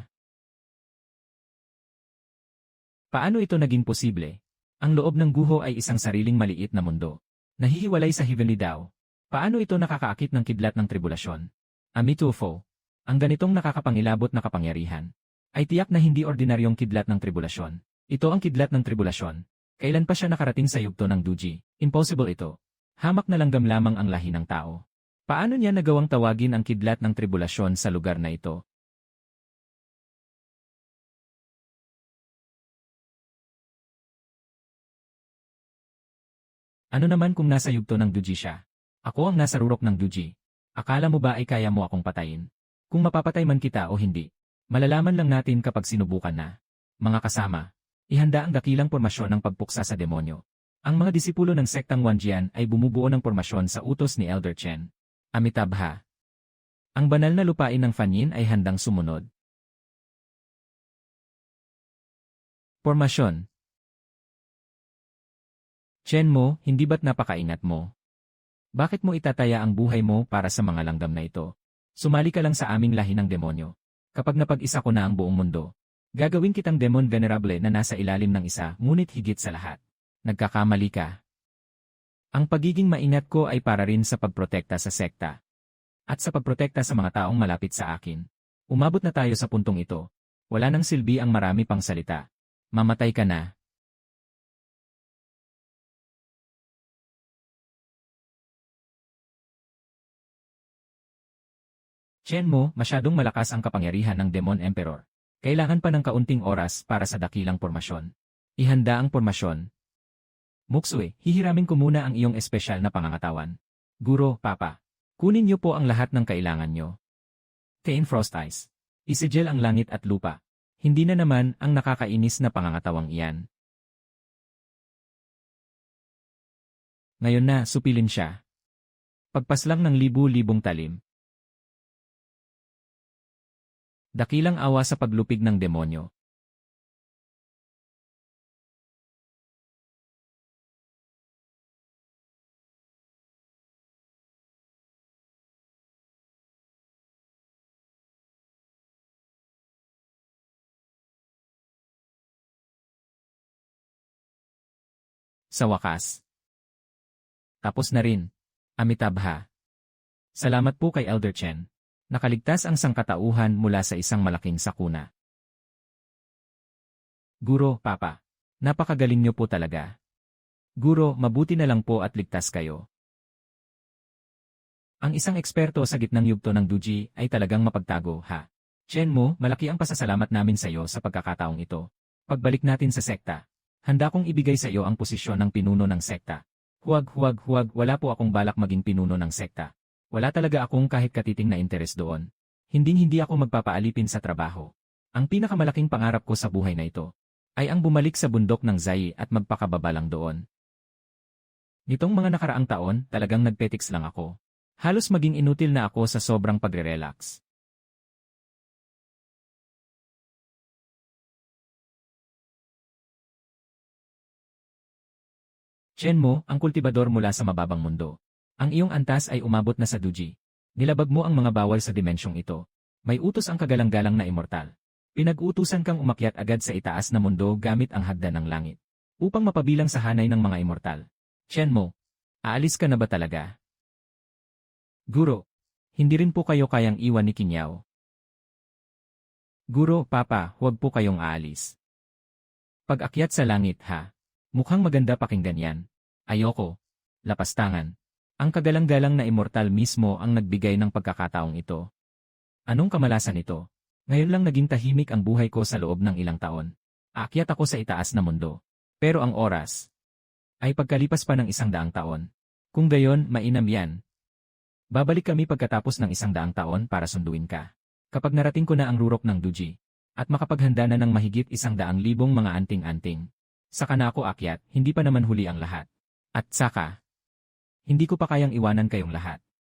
Paano ito naging posible? Ang loob ng guho ay isang sariling maliit na mundo. Nahihiwalay sa heavenly Tao. Paano ito nakakaakit ng kidlat ng tribulasyon? Amitufo. Ang ganitong nakakapangilabot na kapangyarihan ay tiyak na hindi ordinaryong kidlat ng tribulasyon. Ito ang kidlat ng tribulasyon. Kailan pa siya nakarating sa yugto ng Duji? Impossible ito. Hamak na langgam lamang ang lahi ng tao. Paano niya nagawang tawagin ang kidlat ng tribulasyon sa lugar na ito? Ano naman kung nasa yugto ng Duji siya? Ako ang nasa rurok ng Duji. Akala mo ba ay kaya mo akong patayin? Kung mapapatay man kita o hindi, malalaman lang natin kapag sinubukan na. Mga kasama, ihanda ang dakilang pormasyon ng pagpuksa sa demonyo. Ang mga disipulo ng sektang Wanjian ay bumubuo ng pormasyon sa utos ni Elder Chen. Amitabha. Ang banal na lupain ng Fanyin ay handang sumunod. Pormasyon. Chen mo, hindi ba't napakaingat mo? Bakit mo itataya ang buhay mo para sa mga langgam na ito? Sumali ka lang sa aming lahi ng demonyo. Kapag napag-isa ko na ang buong mundo, gagawin kitang demon venerable na nasa ilalim ng isa, ngunit higit sa lahat. Nagkakamali ka. Ang pagiging maingat ko ay para rin sa pagprotekta sa sekta. At sa pagprotekta sa mga taong malapit sa akin. Umabot na tayo sa puntong ito. Wala nang silbi ang marami pang salita. Mamatay ka na. Chen mo, masyadong malakas ang kapangyarihan ng Demon Emperor. Kailangan pa ng kaunting oras para sa dakilang pormasyon. Ihanda ang pormasyon. Muksue, hihiramin ko muna ang iyong espesyal na pangangatawan. Guro, Papa. Kunin niyo po ang lahat ng kailangan niyo. Kain Frost Eyes. Isigel ang langit at lupa. Hindi na naman ang nakakainis na pangangatawang iyan. Ngayon na, supilin siya. Pagpaslang ng libu-libong talim. Dakilang awa sa paglupig ng demonyo. Sa wakas. Tapos na rin. Amitabha. Salamat po kay Elder Chen. Nakaligtas ang sangkatauhan mula sa isang malaking sakuna. Guro, Papa. Napakagaling niyo po talaga. Guro, mabuti na lang po at ligtas kayo. Ang isang eksperto sa gitnang yugto ng Duji ay talagang mapagtago, ha? Chen mo, malaki ang pasasalamat namin sa iyo sa pagkakataong ito. Pagbalik natin sa sekta, handa kong ibigay sa iyo ang posisyon ng pinuno ng sekta. Huwag, wala po akong balak maging pinuno ng sekta. Wala talaga akong kahit katiting na interes doon. Hindi ako magpapaalipin sa trabaho. Ang pinakamalaking pangarap ko sa buhay na ito ay ang bumalik sa bundok ng Zai at magpakababa lang doon. Nitong mga nakaraang taon, talagang nagpetiks lang ako. Halos maging inutil na ako sa sobrang pagre-relax. Chen mo, ang kultibador mula sa mababang mundo. Ang iyong antas ay umabot na sa Duji. Nilabag mo ang mga bawal sa dimensyong ito. May utos ang kagalang-galang na immortal. Pinag-utusan kang umakyat agad sa itaas na mundo gamit ang hagdan ng langit. Upang mapabilang sa hanay ng mga immortal. Chen mo, aalis ka na ba talaga? Guro, hindi rin po kayo kayang iwan ni Kinyaw. Guro, Papa, huwag po kayong aalis. Pag-akyat sa langit ha. Mukhang maganda pakinggan yan. Ayoko. Lapastangan. Ang kagalang-galang na immortal mismo ang nagbigay ng pagkakataong ito. Anong kamalasan ito? Ngayon lang naging tahimik ang buhay ko sa loob ng ilang taon. Aakyat ako sa itaas na mundo. Pero ang oras ay pagkalipas pa ng 100 taon. Kung gayon, mainam yan. Babalik kami pagkatapos ng 100 taon para sunduin ka. Kapag narating ko na ang rurok ng Duji, at makapaghanda na ng mahigit 100,000 mga anting-anting. Saka na ako akyat, hindi pa naman huli ang lahat. At saka, hindi ko pa kayang iwanan kayong lahat.